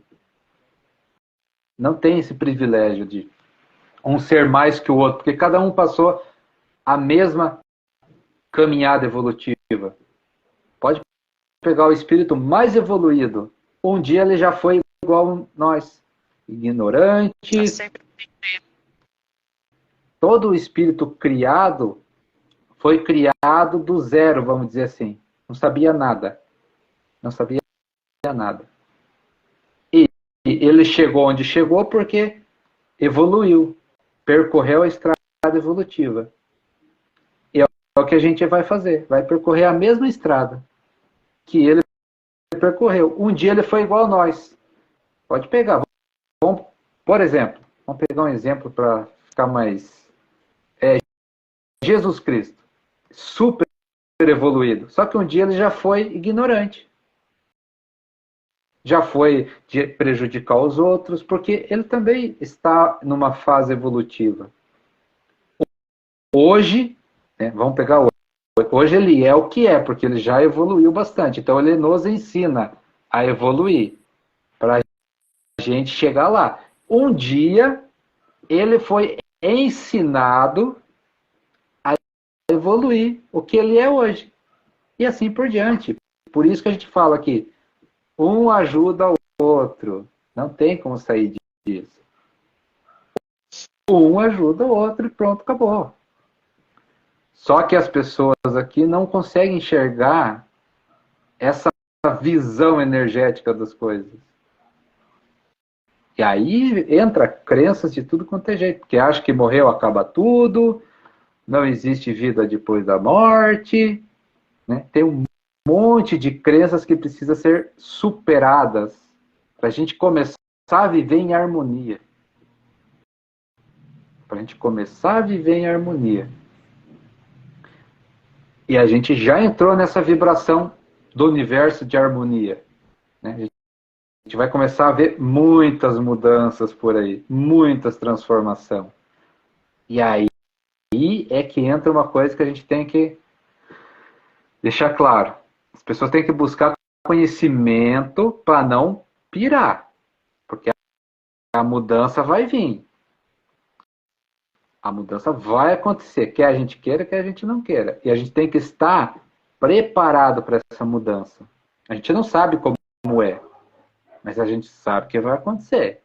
B: Não tem esse privilégio de um ser mais que o outro, porque cada um passou a mesma caminhada evolutiva. Pode pegar o espírito mais evoluído. Um dia ele já foi igual a nós. Ignorante. Todo o espírito criado foi criado do zero, vamos dizer assim. Não sabia nada. Não sabia nada. E ele chegou onde chegou porque evoluiu. Percorreu a estrada evolutiva. E é o que a gente vai fazer. Vai percorrer a mesma estrada que ele percorreu. Um dia ele foi igual a nós. Pode pegar. Vamos, por exemplo, vamos pegar um exemplo para ficar mais... Jesus Cristo. Super evoluído. Só que um dia ele já foi ignorante. Já foi de prejudicar os outros, porque ele também está numa fase evolutiva. Hoje, né, vamos pegar hoje. Hoje ele é o que é, porque ele já evoluiu bastante. Então ele nos ensina a evoluir para a gente chegar lá. Um dia ele foi ensinado a evoluir o que ele é hoje. E assim por diante. Por isso que a gente fala que um ajuda o outro. Não tem como sair disso. Um ajuda o outro e pronto, acabou. Só que as pessoas aqui não conseguem enxergar essa visão energética das coisas. E aí entra crenças de tudo quanto é jeito, porque acha que morreu, acaba tudo, não existe vida depois da morte, né? Tem um monte de crenças que precisam ser superadas para a gente começar a viver em harmonia. Para a gente começar a viver em harmonia. E a gente já entrou nessa vibração do universo de harmonia, né? A gente vai começar a ver muitas mudanças por aí, muitas transformações. E aí é que entra uma coisa que a gente tem que deixar claro. As pessoas têm que buscar conhecimento para não pirar, porque a mudança vai vir. A mudança vai acontecer, quer a gente queira, quer a gente não queira. E a gente tem que estar preparado para essa mudança. A gente não sabe como é, mas a gente sabe que vai acontecer.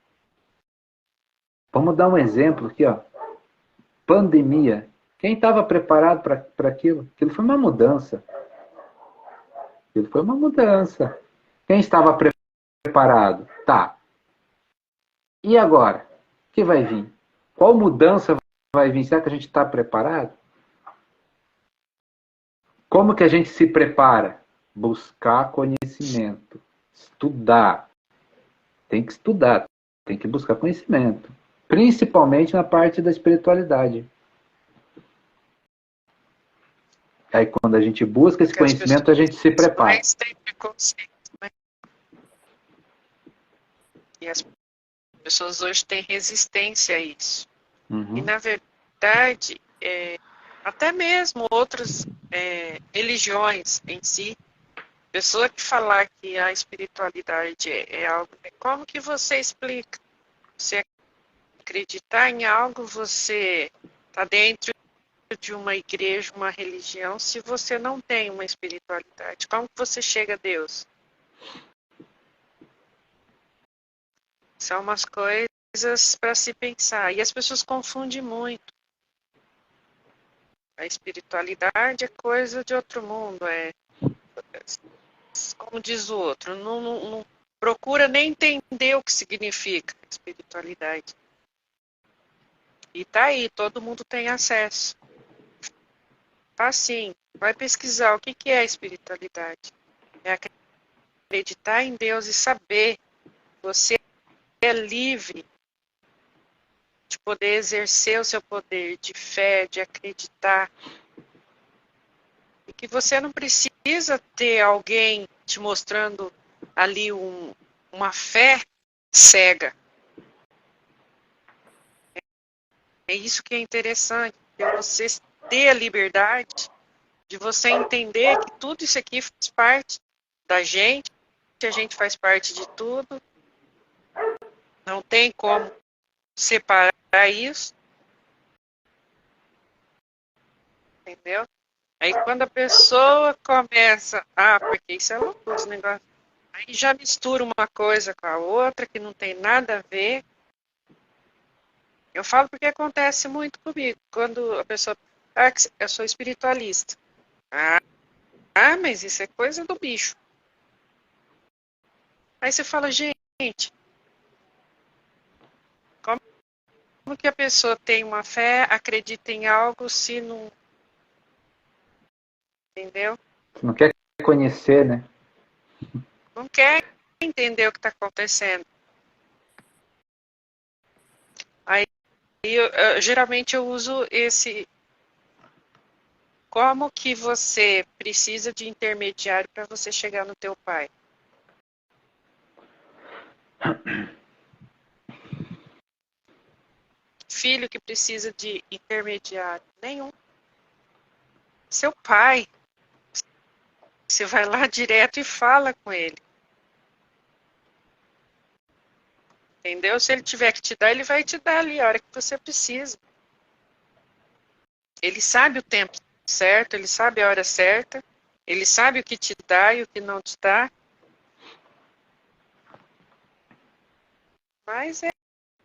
B: Vamos dar um exemplo aqui, ó. Pandemia. Quem estava preparado para aquilo? Aquilo foi uma mudança. Aquilo foi uma mudança. Quem estava preparado? Tá. E agora? O que vai vir? Qual mudança vai vir? Será que a gente está preparado? Como que a gente se prepara? Buscar conhecimento. Estudar. Tem que estudar. Tem que buscar conhecimento. Principalmente na parte da espiritualidade. Aí quando a gente busca esse conhecimento, a gente se prepara.
A: Mas tem preconceito, né? E as pessoas hoje têm resistência a isso.
B: Uhum.
A: E, na verdade, até mesmo outras religiões em si, pessoa que falar que a espiritualidade é algo... Como que você explica? Você acreditar em algo, você está dentro de uma igreja, uma religião, se você não tem uma espiritualidade? Como que você chega a Deus? São umas coisas para se pensar. E as pessoas confundem muito. A espiritualidade é coisa de outro mundo. Como diz o outro, não procura nem entender o que significa espiritualidade. E tá aí, todo mundo tem acesso. Assim, vai pesquisar o que é a espiritualidade. É acreditar em Deus e saber que você é livre de poder exercer o seu poder de fé, de acreditar. E que você não precisa ter alguém te mostrando ali uma fé cega. É isso que é interessante, é você ter a liberdade de você entender que tudo isso aqui faz parte da gente, que a gente faz parte de tudo, não tem como separar isso, entendeu? Aí quando a pessoa começa, porque isso é loucura, esse negócio, aí já mistura uma coisa com a outra que não tem nada a ver. Eu falo porque acontece muito comigo, quando a pessoa, eu sou espiritualista. Mas isso é coisa do bicho. Aí você fala, gente, como que a pessoa tem uma fé, acredita em algo, se não... Entendeu?
B: Você não quer conhecer, né?
A: Não quer entender o que está acontecendo. Aí, geralmente eu uso esse... Como que você precisa de intermediário para você chegar no teu pai? Filho que precisa de intermediário? Nenhum. Seu pai. Você vai lá direto e fala com ele. Entendeu? Se ele tiver que te dar, ele vai te dar ali a hora que você precisa. Ele sabe o tempo certo, ele sabe a hora certa, ele sabe o que te dá e o que não te dá. Mas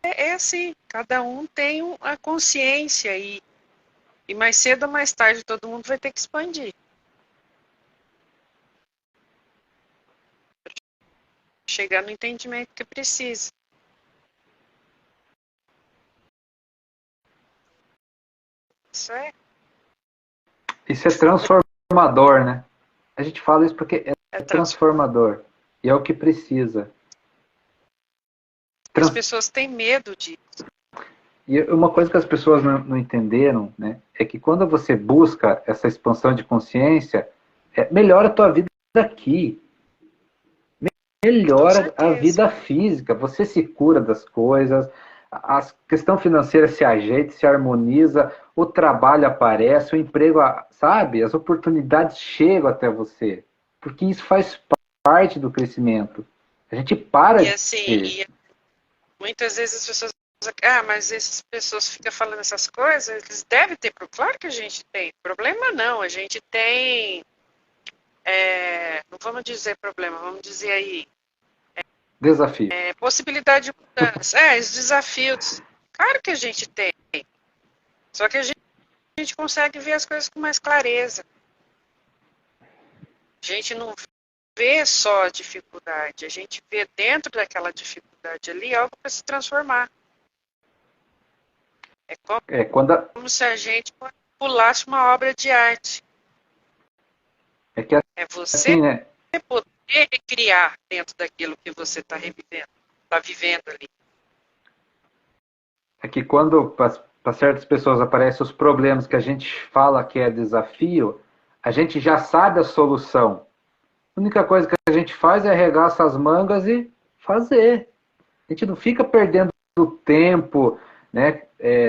A: é assim, cada um tem a consciência e mais cedo ou mais tarde todo mundo vai ter que expandir. Chegar no entendimento que precisa. Isso
B: Isso é transformador, né? A gente fala isso porque é
A: transformador.
B: transformador. E é o que precisa.
A: As pessoas têm medo disso.
B: E uma coisa que as pessoas não entenderam, né, é que quando você busca essa expansão de consciência, melhora a tua vida aqui. Melhora a vida física. Você se cura das coisas, a questão financeira se ajeita, se harmoniza, o trabalho aparece, o emprego, sabe? As oportunidades chegam até você. Porque isso faz parte do crescimento. A gente para
A: e assim, muitas vezes as pessoas mas essas pessoas ficam falando essas coisas, eles devem ter, claro que a gente tem, problema não, a gente tem, não vamos dizer problema, vamos dizer aí,
B: desafio.
A: Possibilidade de mudança, os desafios, claro que a gente tem, só que a gente consegue ver as coisas com mais clareza, a gente não vê só a dificuldade, a gente vê dentro daquela dificuldade ali algo para se transformar. É como se a gente pulasse uma obra de arte.
B: É
A: você
B: assim, né?
A: poder criar dentro daquilo que você está revivendo, está vivendo ali.
B: É que quando para certas pessoas aparecem os problemas que a gente fala que é desafio, a gente já sabe a solução. A única coisa que a gente faz é arregaçar as mangas e fazer. A gente não fica perdendo tempo, né,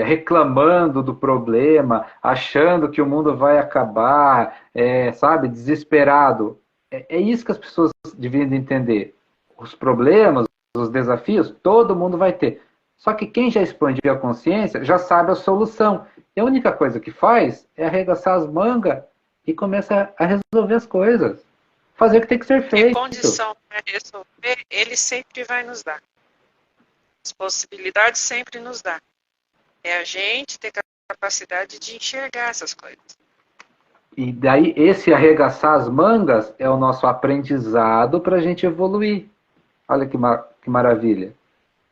B: reclamando do problema, achando que o mundo vai acabar, sabe, desesperado. É isso que as pessoas deviam entender. Os problemas, os desafios, todo mundo vai ter. Só que quem já expandiu a consciência já sabe a solução. E a única coisa que faz é arregaçar as mangas e começa a resolver as coisas. Fazer o que tem que ser feito.
A: E condição para resolver, ele sempre vai nos dar. As possibilidades sempre nos dá. É a gente ter capacidade de enxergar essas coisas.
B: E daí esse arregaçar as mangas é o nosso aprendizado para a gente evoluir. Olha que maravilha.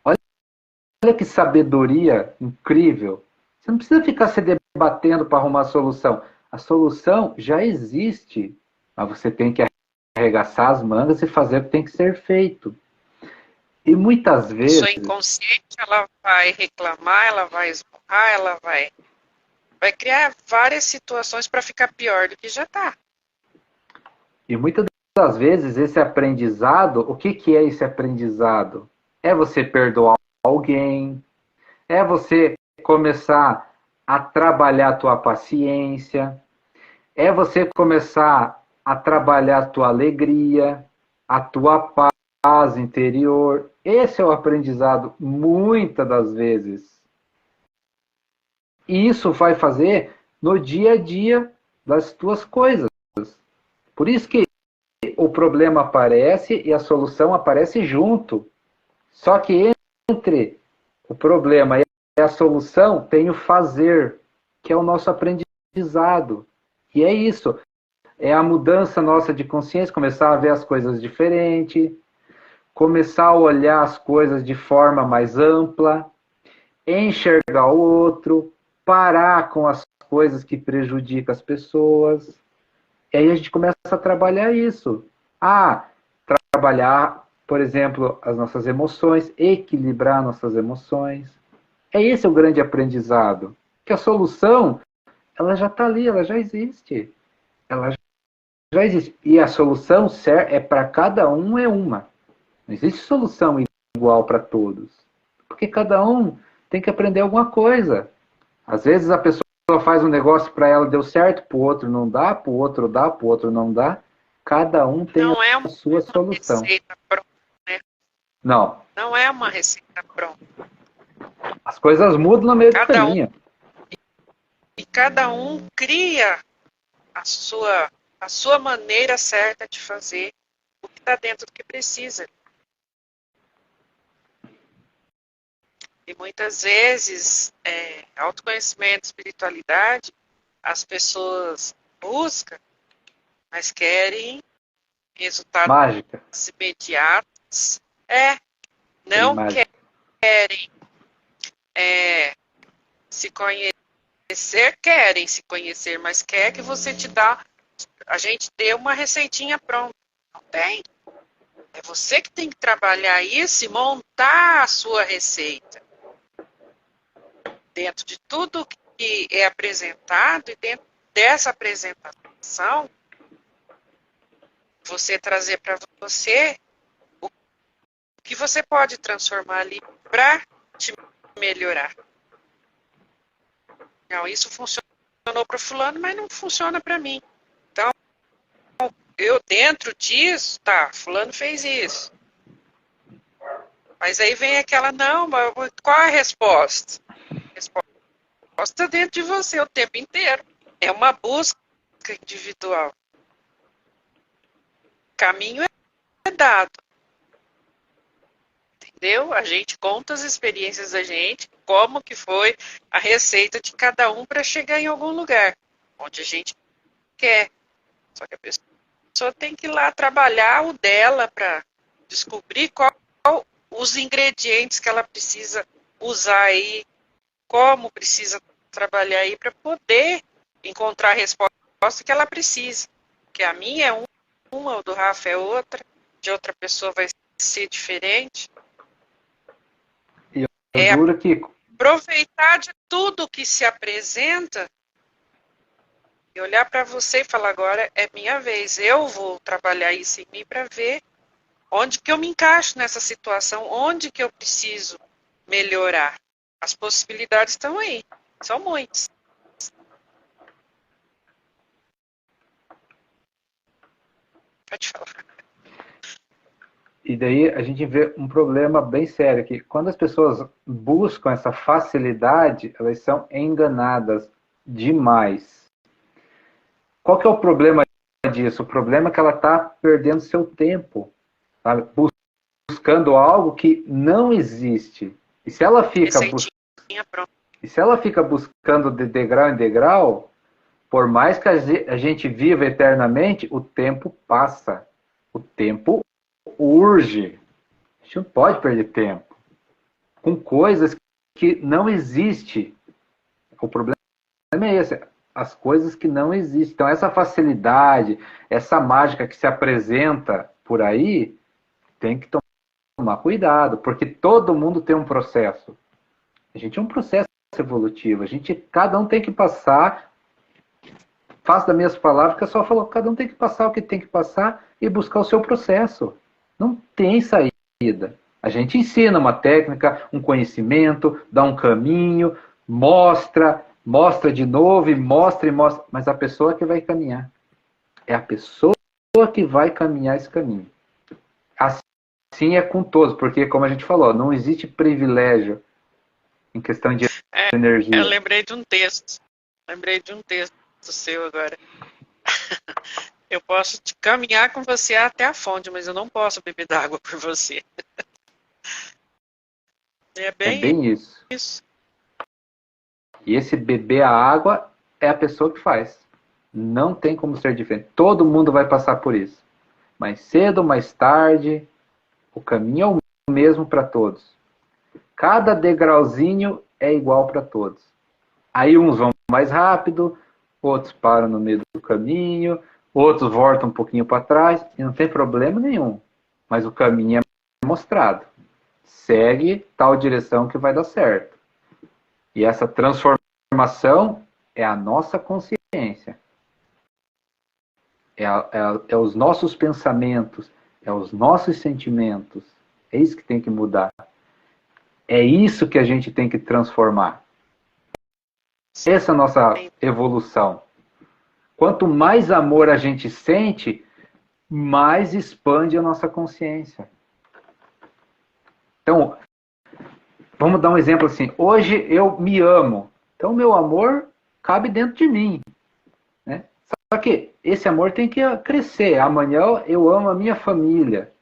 B: Olha que sabedoria incrível. Você não precisa ficar se debatendo para arrumar a solução. A solução já existe. Mas você tem que arregaçar as mangas e fazer o que tem que ser feito. E muitas vezes...
A: A pessoa inconsciente, ela vai reclamar, ela vai esmurrar, ela vai criar várias situações para ficar pior do que já está.
B: E muitas das vezes esse aprendizado, o que é esse aprendizado? É você perdoar alguém, é você começar a trabalhar a tua paciência, é você começar a trabalhar a tua alegria, a tua paz interior. Esse é o aprendizado, muitas das vezes. E isso vai fazer no dia a dia das tuas coisas. Por isso que o problema aparece e a solução aparece junto. Só que entre o problema e a solução tem o fazer, que é o nosso aprendizado. E é isso. É a mudança nossa de consciência, começar a ver as coisas diferente, começar a olhar as coisas de forma mais ampla, enxergar o outro, parar com as coisas que prejudicam as pessoas. E aí a gente começa a trabalhar isso. Trabalhar, por exemplo, as nossas emoções, equilibrar nossas emoções. Esse é o grande aprendizado. Que a solução, ela já está ali, ela já existe. Ela já existe. E a solução é para cada um é uma. Não existe solução igual para todos. Porque cada um tem que aprender alguma coisa. Às vezes a pessoa faz um negócio para ela deu certo, para o outro não dá, para o outro dá, para o outro não dá. Cada um tem a sua solução.
A: Receita pronta, né?
B: Não.
A: Não é uma receita pronta.
B: As coisas mudam no meio do caminho.
A: E cada um cria a sua maneira certa de fazer o que está dentro do que precisa. E muitas vezes, autoconhecimento, espiritualidade, as pessoas buscam, mas querem resultados
B: Mágica.
A: imediatos. Não
B: Mágica.
A: querem se conhecer, querem se conhecer, mas quer que você a gente dê uma receitinha pronta. Não tem. É você que tem que trabalhar isso e montar a sua receita. Dentro de tudo que é apresentado e dentro dessa apresentação, você trazer para você o que você pode transformar ali para te melhorar. Não, isso funcionou para fulano, mas não funciona para mim. Então, eu dentro disso, tá, fulano fez isso. Mas aí vem aquela, não, mas qual é a resposta? A resposta dentro de você o tempo inteiro. É uma busca individual. O caminho é dado. Entendeu? A gente conta as experiências da gente, como que foi a receita de cada um para chegar em algum lugar, onde a gente quer. Só que a pessoa tem que ir lá trabalhar o dela para descobrir qual os ingredientes que ela precisa usar aí, como precisa trabalhar aí para poder encontrar a resposta que ela precisa. Porque a minha é uma, o do Rafa é outra, de outra pessoa vai ser diferente.
B: Dura que...
A: aproveitar de tudo que se apresenta e olhar para você e falar, agora é minha vez, eu vou trabalhar isso em mim para ver onde que eu me encaixo nessa situação, onde que eu preciso melhorar. As possibilidades estão aí, são muitas. Pode falar.
B: E daí a gente vê um problema bem sério, que quando as pessoas buscam essa facilidade, elas são enganadas demais. Qual que é o problema disso? O problema é que ela está perdendo seu tempo, sabe? Buscando algo que não existe. E se ela fica buscando de degrau em degrau, por mais que a gente viva eternamente, o tempo passa. O tempo urge. A gente não pode perder tempo com coisas que não existem. O problema é esse, as coisas que não existem. Então, essa facilidade, essa mágica que se apresenta por aí, tem que tomar cuidado, porque todo mundo tem um processo. A gente é um processo evolutivo. Cada um tem que passar, faço das minhas palavras, que eu só falou, cada um tem que passar o que tem que passar e buscar o seu processo. Não tem saída. A gente ensina uma técnica, um conhecimento, dá um caminho, mostra de novo e mostra, mas a pessoa que vai caminhar. É a pessoa que vai caminhar esse caminho. Assim é com todos, porque, como a gente falou, não existe privilégio em questão de energia.
A: Eu lembrei de um texto seu agora. Eu posso caminhar com você até a fonte, mas eu não posso beber d'água por você. É bem isso.
B: E esse beber a água é a pessoa que faz. Não tem como ser diferente. Todo mundo vai passar por isso. Mais cedo ou mais tarde, o caminho é o mesmo para todos. Cada degrauzinho é igual para todos. Aí uns vão mais rápido, outros param no meio do caminho, outros voltam um pouquinho para trás, e não tem problema nenhum. Mas o caminho é mostrado. Segue tal direção que vai dar certo. E essa transformação é a nossa consciência. É os nossos pensamentos, é os nossos sentimentos. É isso que tem que mudar. É isso que a gente tem que transformar. Essa é a nossa evolução. Quanto mais amor a gente sente, mais expande a nossa consciência. Então, vamos dar um exemplo assim. Hoje eu me amo. Então, meu amor cabe dentro de mim. Né? Só que esse amor tem que crescer. Amanhã eu amo a minha família.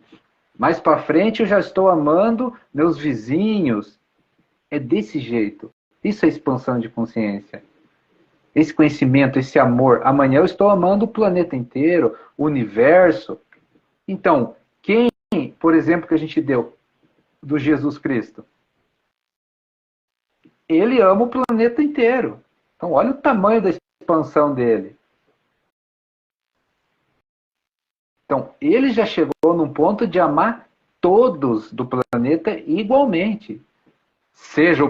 B: Mais para frente eu já estou amando meus vizinhos. É desse jeito. Isso é expansão de consciência. Esse conhecimento, esse amor. Amanhã eu estou amando o planeta inteiro, o universo. Então, quem, por exemplo, que a gente deu do Jesus Cristo? Ele ama o planeta inteiro. Então, olha o tamanho da expansão dele. Então, ele já chegou num ponto de amar todos do planeta igualmente. Seja o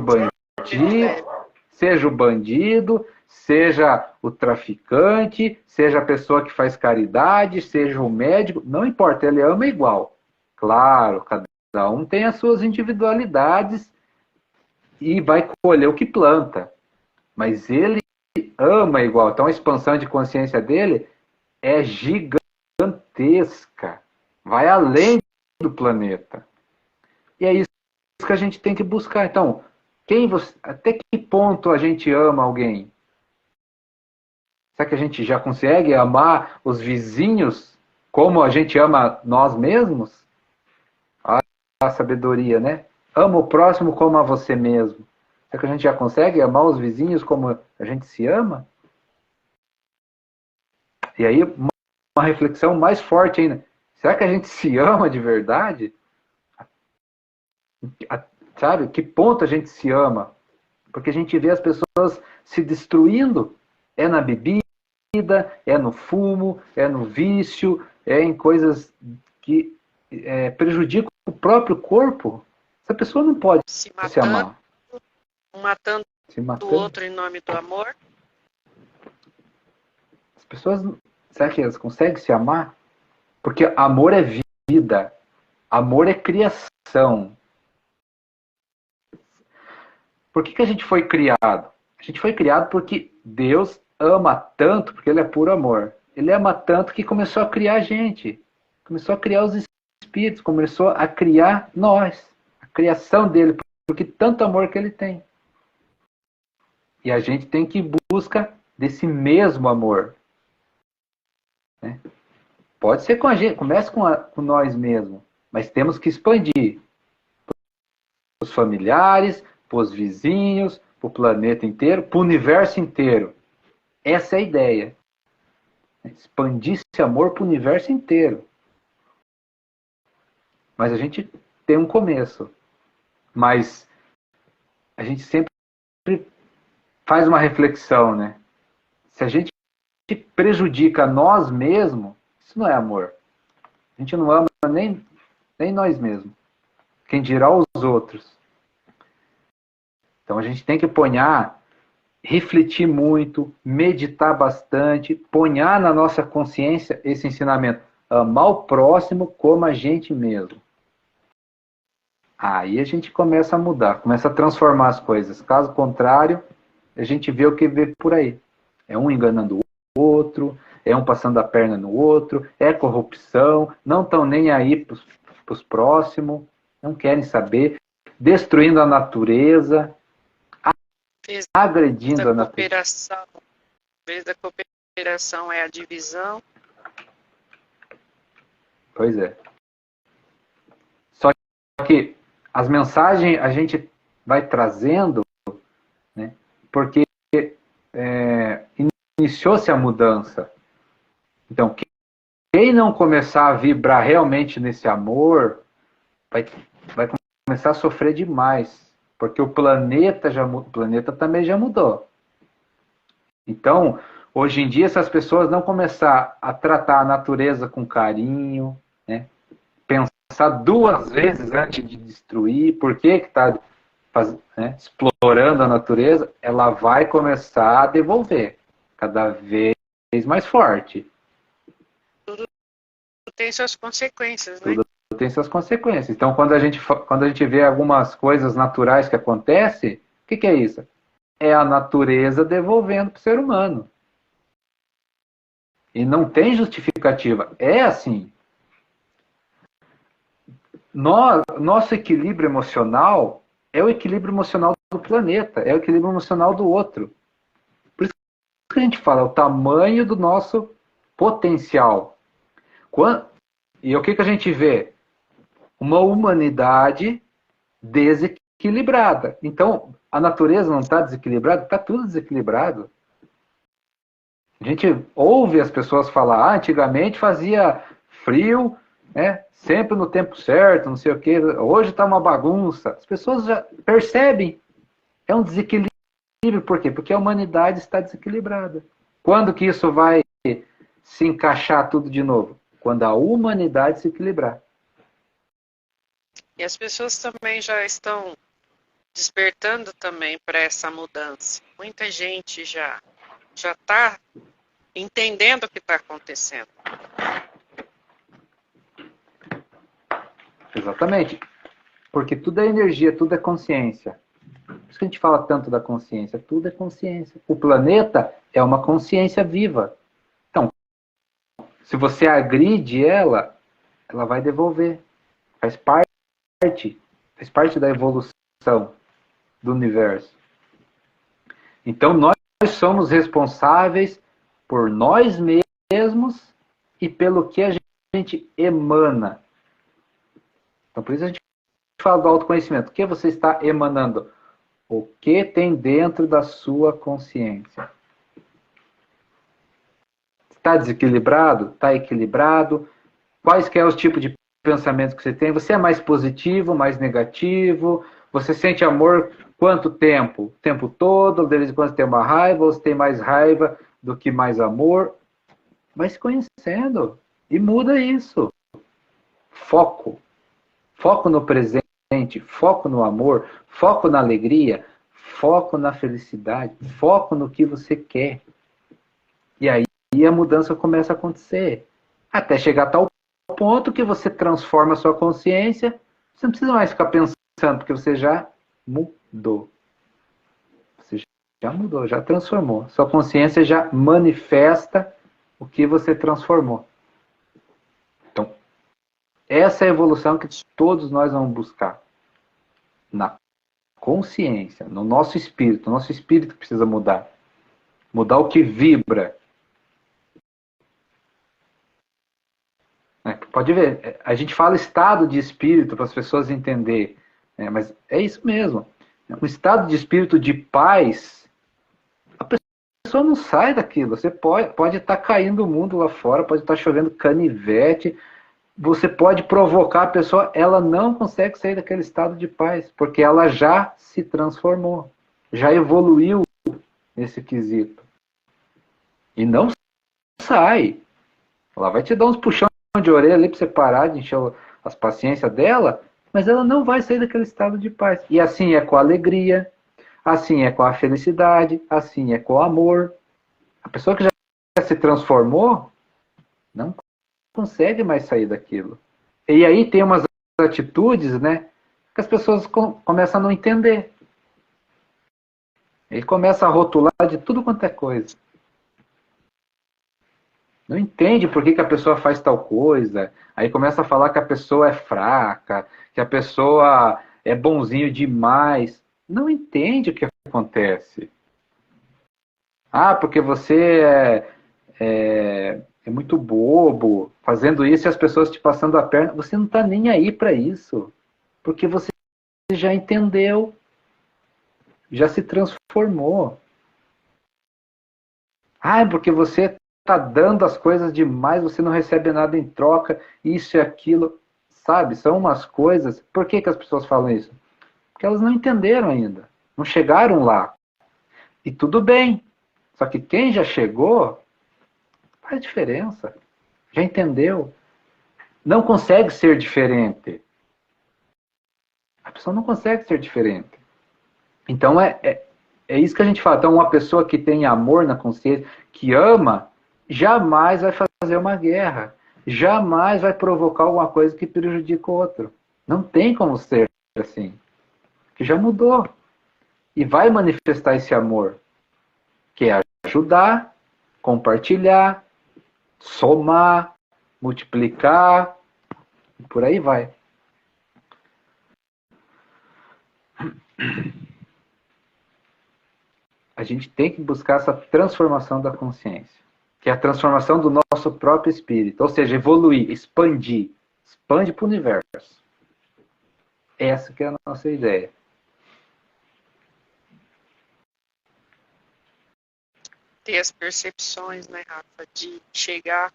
B: bandido, seja o traficante, seja a pessoa que faz caridade, seja o médico, não importa, ele ama igual. Claro, cada um tem as suas individualidades e vai colher o que planta. Mas ele ama igual. Então a expansão de consciência dele é gigantesca. Vai além do planeta. E é isso que a gente tem que buscar. Então, até que ponto a gente ama alguém? Será que a gente já consegue amar os vizinhos como a gente ama nós mesmos? A sabedoria, né? Ama o próximo como a você mesmo. Será que a gente já consegue amar os vizinhos como a gente se ama? E aí, uma reflexão mais forte ainda. Será que a gente se ama de verdade? Sabe? Que ponto a gente se ama? Porque a gente vê as pessoas se destruindo. É na bebida, é no fumo, é no vício, é em coisas que prejudicam o próprio corpo. Essa pessoa não pode se amar.
A: Matando o outro em nome do amor.
B: As pessoas, será que elas conseguem se amar? Porque amor é vida. Amor é criação. Por que a gente foi criado? A gente foi criado porque Deus ama tanto, porque Ele é puro amor. Ele ama tanto que começou a criar a gente. Começou a criar os espíritos, começou a criar nós. A criação dele, porque tanto amor que Ele tem. E a gente tem que buscar desse mesmo amor. Né? Pode ser com a gente, comece com nós mesmos, mas temos que expandir para os familiares, para os vizinhos, para o planeta inteiro, para o universo inteiro. Essa é a ideia. Expandir esse amor para o universo inteiro. Mas a gente tem um começo. Mas a gente sempre faz uma reflexão, né? Se a gente prejudica nós mesmos, isso não é amor. A gente não ama nem nós mesmos. Quem dirá os outros. Então a gente tem que refletir muito, meditar bastante, ponhar na nossa consciência esse ensinamento. Amar o próximo como a gente mesmo. Aí a gente começa a mudar, começa a transformar as coisas. Caso contrário, a gente vê o que vê por aí. É um enganando o outro, é um passando a perna no outro, é corrupção, não estão nem aí para os próximos, não querem saber, destruindo a natureza, agredindo a natureza.
A: Em vez da cooperação é a divisão.
B: Pois é. Só que as mensagens a gente vai trazendo, né, porque iniciou-se a mudança. Então, quem não começar a vibrar realmente nesse amor, vai começar a sofrer demais. Porque o planeta também já mudou. Então, hoje em dia, se as pessoas não começar a tratar a natureza com carinho, né, pensar duas vezes antes de destruir, por que está explorando a natureza, ela vai começar a devolver cada vez mais forte.
A: Tudo tem suas consequências, né?
B: Tudo tem suas consequências. Então, quando a gente vê algumas coisas naturais que acontecem, o que é isso? É a natureza devolvendo para o ser humano. E não tem justificativa. É assim. Nosso equilíbrio emocional é o equilíbrio emocional do planeta, é o equilíbrio emocional do outro. Por isso que que a gente fala, é o tamanho do nosso potencial. E o que a gente vê? Uma humanidade desequilibrada. Então, a natureza não está desequilibrada? Está tudo desequilibrado. A gente ouve as pessoas falar, antigamente fazia frio, né, sempre no tempo certo, não sei o quê. Hoje está uma bagunça. As pessoas já percebem. É um desequilíbrio. Por quê? Porque a humanidade está desequilibrada. Quando que isso vai se encaixar tudo de novo? Quando a humanidade se equilibrar.
A: E as pessoas também já estão despertando também para essa mudança. Muita gente já está entendendo o que está acontecendo.
B: Exatamente. Porque tudo é energia, tudo é consciência. Por isso que a gente fala tanto da consciência. Tudo é consciência. O planeta é uma consciência viva. Então, se você agride ela, ela vai devolver. Faz parte da evolução do universo. Então, nós somos responsáveis por nós mesmos e pelo que a gente emana. Então, por isso a gente fala do autoconhecimento. O que você está emanando? O que tem dentro da sua consciência? Está desequilibrado? Está equilibrado? Quais que é os tipos de pensamentos que você tem? Você é mais positivo, mais negativo? Você sente amor quanto tempo? O tempo todo? De vez em quando você tem uma raiva? Ou você tem mais raiva do que mais amor? Vai se conhecendo. E muda isso. Foco. Foco no presente. Foco no amor. Foco na alegria. Foco na felicidade. Foco no que você quer. E aí a mudança começa a acontecer. Até chegar a tal ponto que você transforma a sua consciência. Você não precisa mais ficar pensando, porque você já mudou. Você já mudou, já transformou. Sua consciência já manifesta o que você transformou. Então, essa é a evolução que todos nós vamos buscar. Na consciência, no nosso espírito. O nosso espírito precisa mudar. Mudar o que vibra. Pode ver, a gente fala estado de espírito para as pessoas entenderem, né? Mas é isso mesmo. Um estado de espírito de paz, a pessoa não sai daquilo. Você pode estar caindo o mundo lá fora, pode estar chovendo canivete, você pode provocar a pessoa, ela não consegue sair daquele estado de paz, porque ela já se transformou, já evoluiu nesse quesito. E não sai. Ela vai te dar uns puxões de orelha ali para você parar de encher as paciências dela, mas ela não vai sair daquele estado de paz. E assim é com a alegria, assim é com a felicidade, assim é com o amor. A pessoa que já se transformou não consegue mais sair daquilo. E aí tem umas atitudes, né, que as pessoas começam a não entender. Ele começa a rotular de tudo quanto é coisa. Não entende por que a pessoa faz tal coisa. Aí começa a falar que a pessoa é fraca, que a pessoa é bonzinho demais. Não entende o que acontece. Ah, porque você é muito bobo fazendo isso e as pessoas te passando a perna. Você não está nem aí para isso. Porque você já entendeu, já se transformou. Ah, porque você está dando as coisas demais, você não recebe nada em troca, isso e aquilo. Sabe, são umas coisas. Por que as pessoas falam isso? Porque elas não entenderam ainda. Não chegaram lá. E tudo bem. Só que quem já chegou, faz diferença. Já entendeu. Não consegue ser diferente. A pessoa não consegue ser diferente. Então é isso que a gente fala. Então uma pessoa que tem amor na consciência, que ama, jamais vai fazer uma guerra. Jamais vai provocar alguma coisa que prejudique o outro. Não tem como ser assim. Que já mudou. E vai manifestar esse amor. Que é ajudar, compartilhar, somar, multiplicar, e por aí vai. a gente tem que buscar essa transformação da consciência, que é a transformação do nosso próprio espírito, ou seja, evoluir, expandir, expande para o universo. Essa que é a nossa ideia.
A: Ter as percepções, né, Rafa, de chegar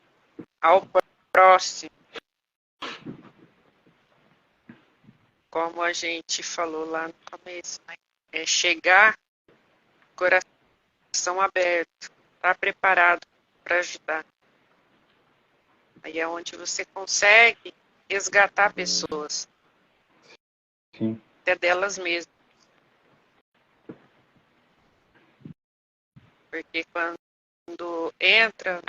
A: ao próximo, como a gente falou lá no começo, né? É chegar, coração aberto, estar preparado para ajudar. Aí é onde você consegue resgatar pessoas,
B: Sim.
A: até delas mesmas. Porque quando entra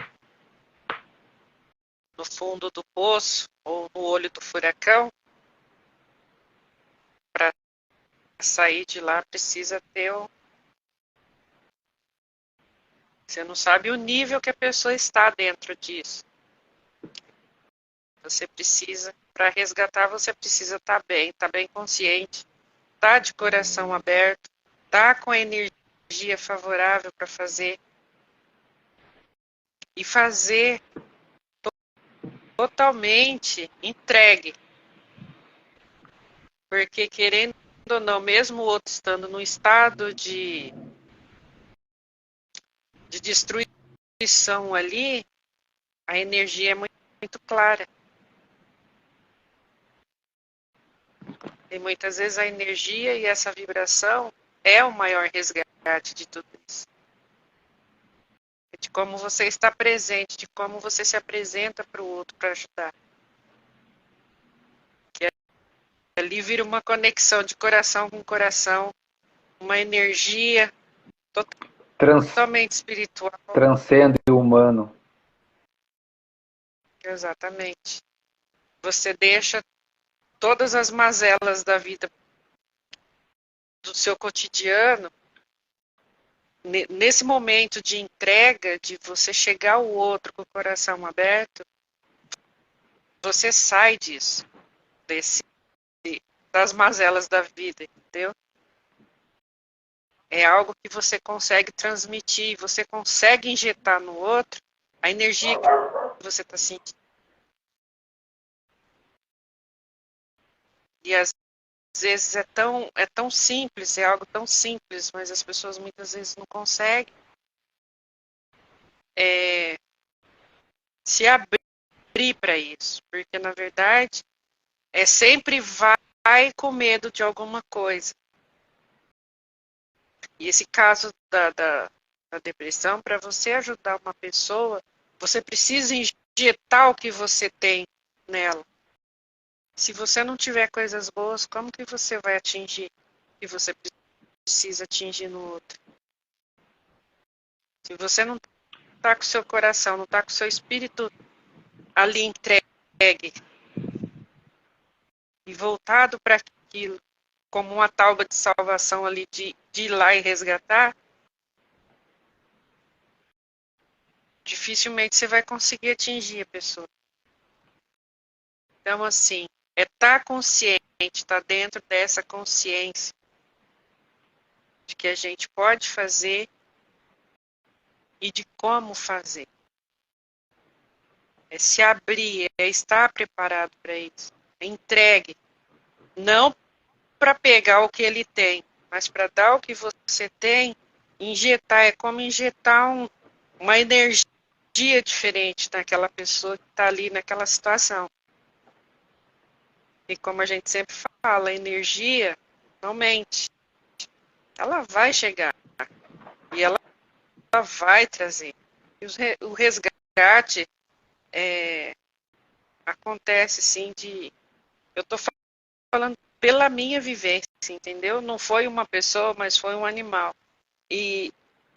A: no fundo do poço ou no olho do furacão, para sair de lá precisa ter o... Você não sabe o nível que a pessoa está dentro disso. Você precisa, para resgatar, você precisa estar bem consciente, estar de coração aberto, estar com a energia favorável para fazer. E fazer totalmente entregue. Porque, querendo ou não, mesmo o outro estando num estado de destruição ali, a energia é muito clara. E muitas vezes a energia e essa vibração é o maior resgate de tudo isso. De como você está presente, de como você se apresenta para o outro para ajudar. Que ali vira uma conexão de coração com coração, uma energia totalmente espiritual.
B: Transcende o humano.
A: Exatamente. Você deixa todas as mazelas da vida, do seu cotidiano, nesse momento de entrega, de você chegar ao outro com o coração aberto, você sai disso, das mazelas da vida, entendeu? É algo que você consegue transmitir, você consegue injetar no outro a energia que você está sentindo. E às vezes é tão simples, é algo tão simples, mas as pessoas muitas vezes não conseguem se abrir para isso, porque na verdade sempre vai com medo de alguma coisa. E esse caso da depressão, para você ajudar uma pessoa, você precisa injetar o que você tem nela. Se você não tiver coisas boas, como que você vai atingir o que você precisa atingir no outro? Se você não está com o seu coração, não está com o seu espírito ali entregue e voltado para aquilo, como uma tábua de salvação ali, de ir lá e resgatar, dificilmente você vai conseguir atingir a pessoa. Então, assim, é estar consciente, estar dentro dessa consciência de que a gente pode fazer e de como fazer. É se abrir, é estar preparado para isso. É entregue. Não para pegar o que ele tem, mas para dar o que você tem, injetar. É como injetar uma energia diferente naquela pessoa que está ali naquela situação. E como a gente sempre fala, a energia não mente. Ela vai chegar e ela vai trazer. E o resgate acontece, sim, eu estou falando pela minha vivência, entendeu? Não foi uma pessoa, mas foi um animal. E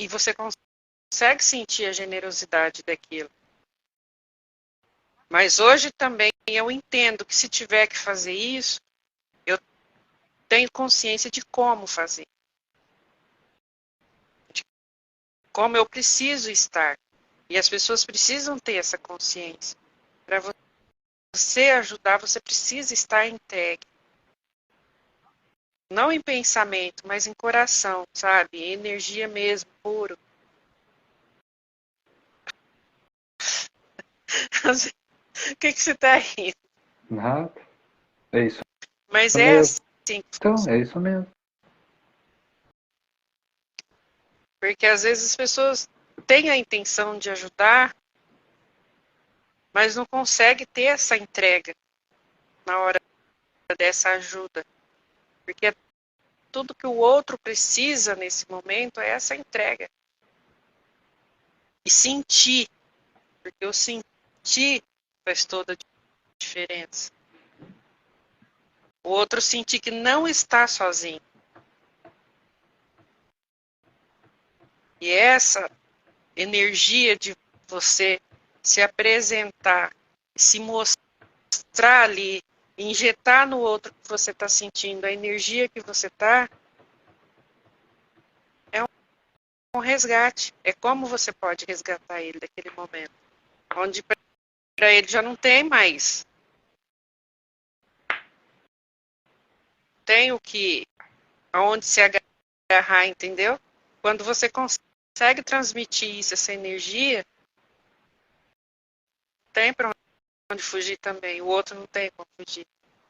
A: você consegue sentir a generosidade daquilo. Mas hoje também eu entendo que se tiver que fazer isso, eu tenho consciência de como fazer. De como eu preciso estar. E as pessoas precisam ter essa consciência. Para você ajudar, você precisa estar entregue. não em pensamento, mas em coração, sabe? Energia mesmo, puro. O que você está rindo?
B: Nada. É isso
A: Mas é
B: mesmo.
A: assim.
B: Então, é isso mesmo.
A: Porque às vezes as pessoas têm a intenção de ajudar, mas não conseguem ter essa entrega na hora dessa ajuda. Porque tudo que o outro precisa nesse momento é essa entrega. E sentir, porque o sentir faz toda a diferença. O outro sentir que não está sozinho. E essa energia de você se apresentar, se mostrar ali, injetar no outro que você está sentindo, a energia que você está, é um resgate. É como você pode resgatar ele daquele momento. Onde para ele já não tem mais. Tem o que, aonde se agarrar, entendeu? Quando você consegue transmitir isso, essa energia, tem para onde fugir também. O outro não tem como fugir.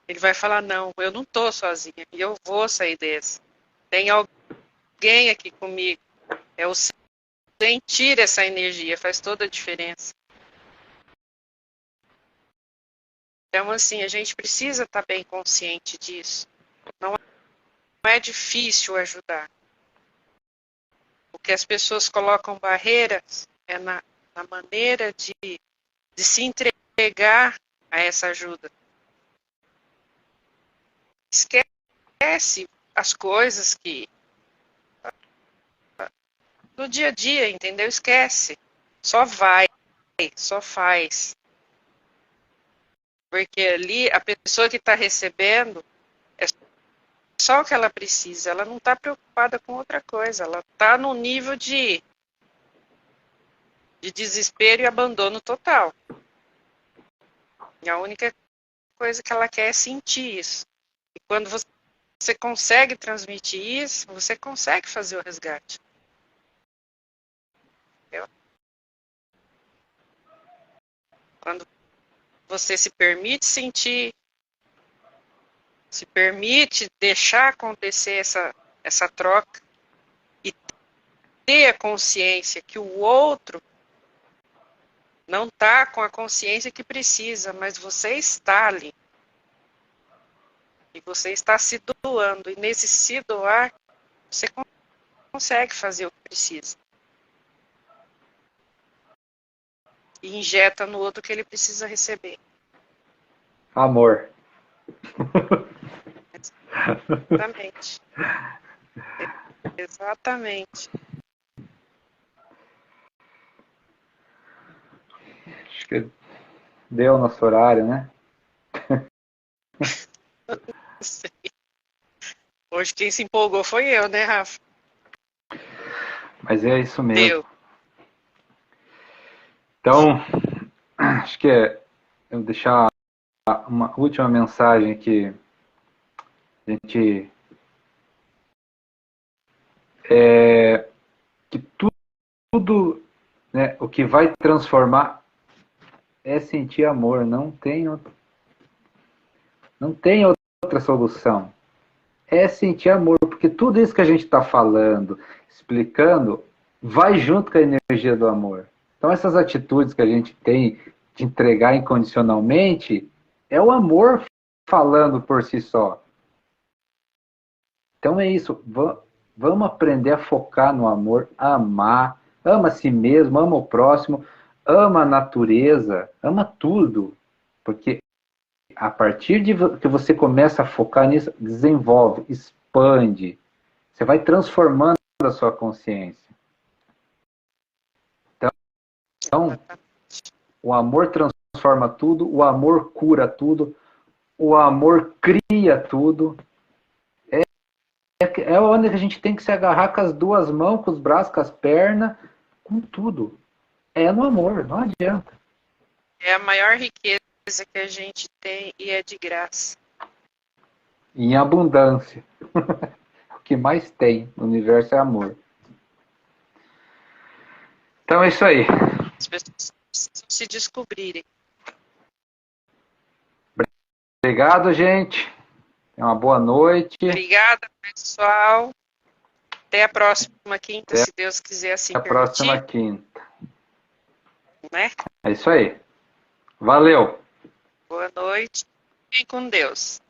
A: Ele vai falar, não, eu não estou sozinha, e eu vou sair desse. Tem alguém aqui comigo. É o sentir essa energia, faz toda a diferença. Então, assim, a gente precisa estar bem consciente disso. Não é difícil ajudar. O que as pessoas colocam barreiras é na maneira de se entregar a essa ajuda. Esquece as coisas que do dia a dia, entendeu? Esquece. Só vai, só faz. Porque ali a pessoa que está recebendo é só o que ela precisa. Ela não está preocupada com outra coisa. Ela está no nível de desespero e abandono total. E a única coisa que ela quer é sentir isso. E quando você consegue transmitir isso, você consegue fazer o resgate. Entendeu? Quando você se permite sentir, se permite deixar acontecer essa troca e ter a consciência que o outro não está com a consciência que precisa, mas você está ali. E você está se doando. E nesse se doar, você consegue fazer o que precisa. E injeta no outro o que ele precisa receber.
B: Amor.
A: Exatamente. Exatamente.
B: Acho que deu o nosso horário, né?
A: Hoje quem se empolgou foi eu, né, Rafa?
B: Mas é isso mesmo.
A: Deu.
B: Então, acho que eu vou deixar uma última mensagem aqui. A gente que tudo, né, o que vai transformar é sentir amor, não tem outra solução. É sentir amor, porque tudo isso que a gente está falando, explicando, vai junto com a energia do amor. Então essas atitudes que a gente tem de entregar incondicionalmente, é o amor falando por si só. Então é isso, vamos aprender a focar no amor, a amar, ama a si mesmo, ama o próximo, ama a natureza, ama tudo. Porque a partir de que você começa a focar nisso, desenvolve, expande. Você vai transformando a sua consciência. Então, o amor transforma tudo, o amor cura tudo, o amor cria tudo. É onde a gente tem que se agarrar com as duas mãos, com os braços, com as pernas, com tudo. É no amor, não adianta.
A: É a maior riqueza que a gente tem e é de graça.
B: Em abundância. que mais tem no universo é amor. Então é isso aí.
A: As pessoas precisam se descobrirem.
B: Obrigado, gente. Tenha uma boa noite.
A: Obrigada, pessoal. Até a próxima quinta,
B: Até
A: se Deus quiser assim
B: a próxima
A: permitir.
B: quinta.
A: Né?
B: É isso aí. Valeu.
A: Boa noite. Fiquem com Deus.